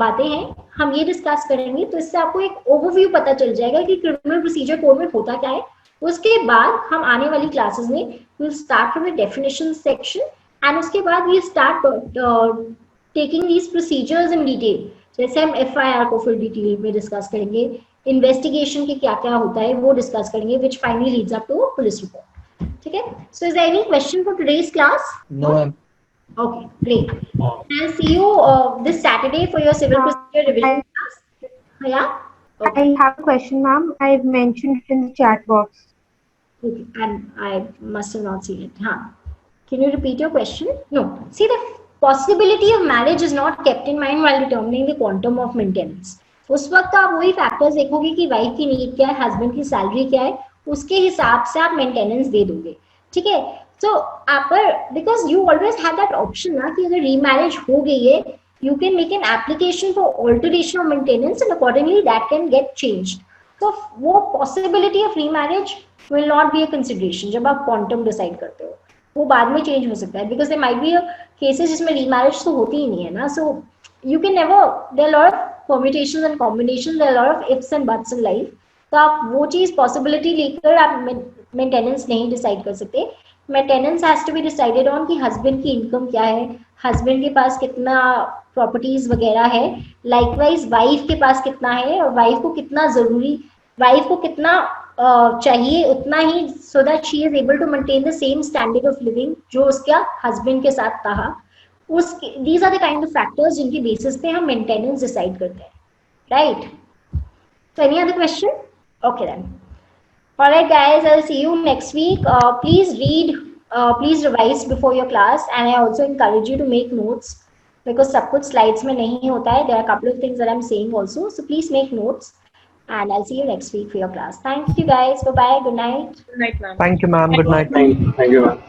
बातें हैं, हम ये डिस्कस करेंगे. तो इससे आपको एक ओवरव्यू पता चल जाएगा कि क्रिमिनल प्रोसीजर कोड में होता क्या है उसके बाद हम आने वाली क्लासेस में we'll start from the definition section and उसके बाद we start taking these procedures in detail. जैसे हम FIR को फिर डिटेल में डिस्कस करेंगे, इन्वेस्टिगेशन के क्या क्या होता है वो डिस्कस करेंगे, which finally leads up to police report. ठीक है? So is there any question for today's class? No, ma'am. Okay, great. I'll see you this Saturday for your civil procedure revision class. Yeah. I have a question, ma'am. I've mentioned it in the chat box. Okay, and I must have not seen it. Huh. Can you repeat your question? No. See, the possibility of marriage is not kept in mind while determining the quantum of maintenance. उस वक्त आप वही factors देखोगे कि wife की need क्या है, husband की सैलरी क्या है, उसके हिसाब से आप मेंटेनेंस दे दोगे. ठीक है? So because you always have that option ना कि अगर remarriage हो गई है, you can make an application for alteration of maintenance and accordingly that can get changed. So वो possibility of remarriage will not be a consideration जब आप quantum decide करते हो. वो बाद में change हो सकता है because there might be cases जिसमें remarriage तो होती ही नहीं है ना. So you can never, there are a lot of permutations and combinations, there are a lot of ifs and buts in life. तो आप वो चीज possibility लेकर आप maintenance नहीं decide कर सकते. Maintenance has to be decided on कि हस्बैंड की इनकम क्या है, हस्बैंड के पास कितना प्रॉपर्टीज वगैरह है, लाइकवाइज वाइफ के पास कितना है और वाइफ को कितना जरूरी, वाइफ को कितना चाहिए उतना ही, so that she is able to maintain the same standard of living जो उसका हस्बैंड के साथ था. These are the kind of factors जिनके बेसिस पे हम मेंटेनेंस डिसाइड करते हैं, right? So any other question? Okay then. All right, guys, I'll see you next week. Please read, please revise before your class, and I also encourage you to make notes because सब कुछ slides में नहीं होता है. There are a couple of things that I'm saying also, so please make notes, and I'll see you next week for your class. Thank you, guys. Bye bye. Good night. Good night, ma'am. Thank you, ma'am. Good night. Thank you, ma'am.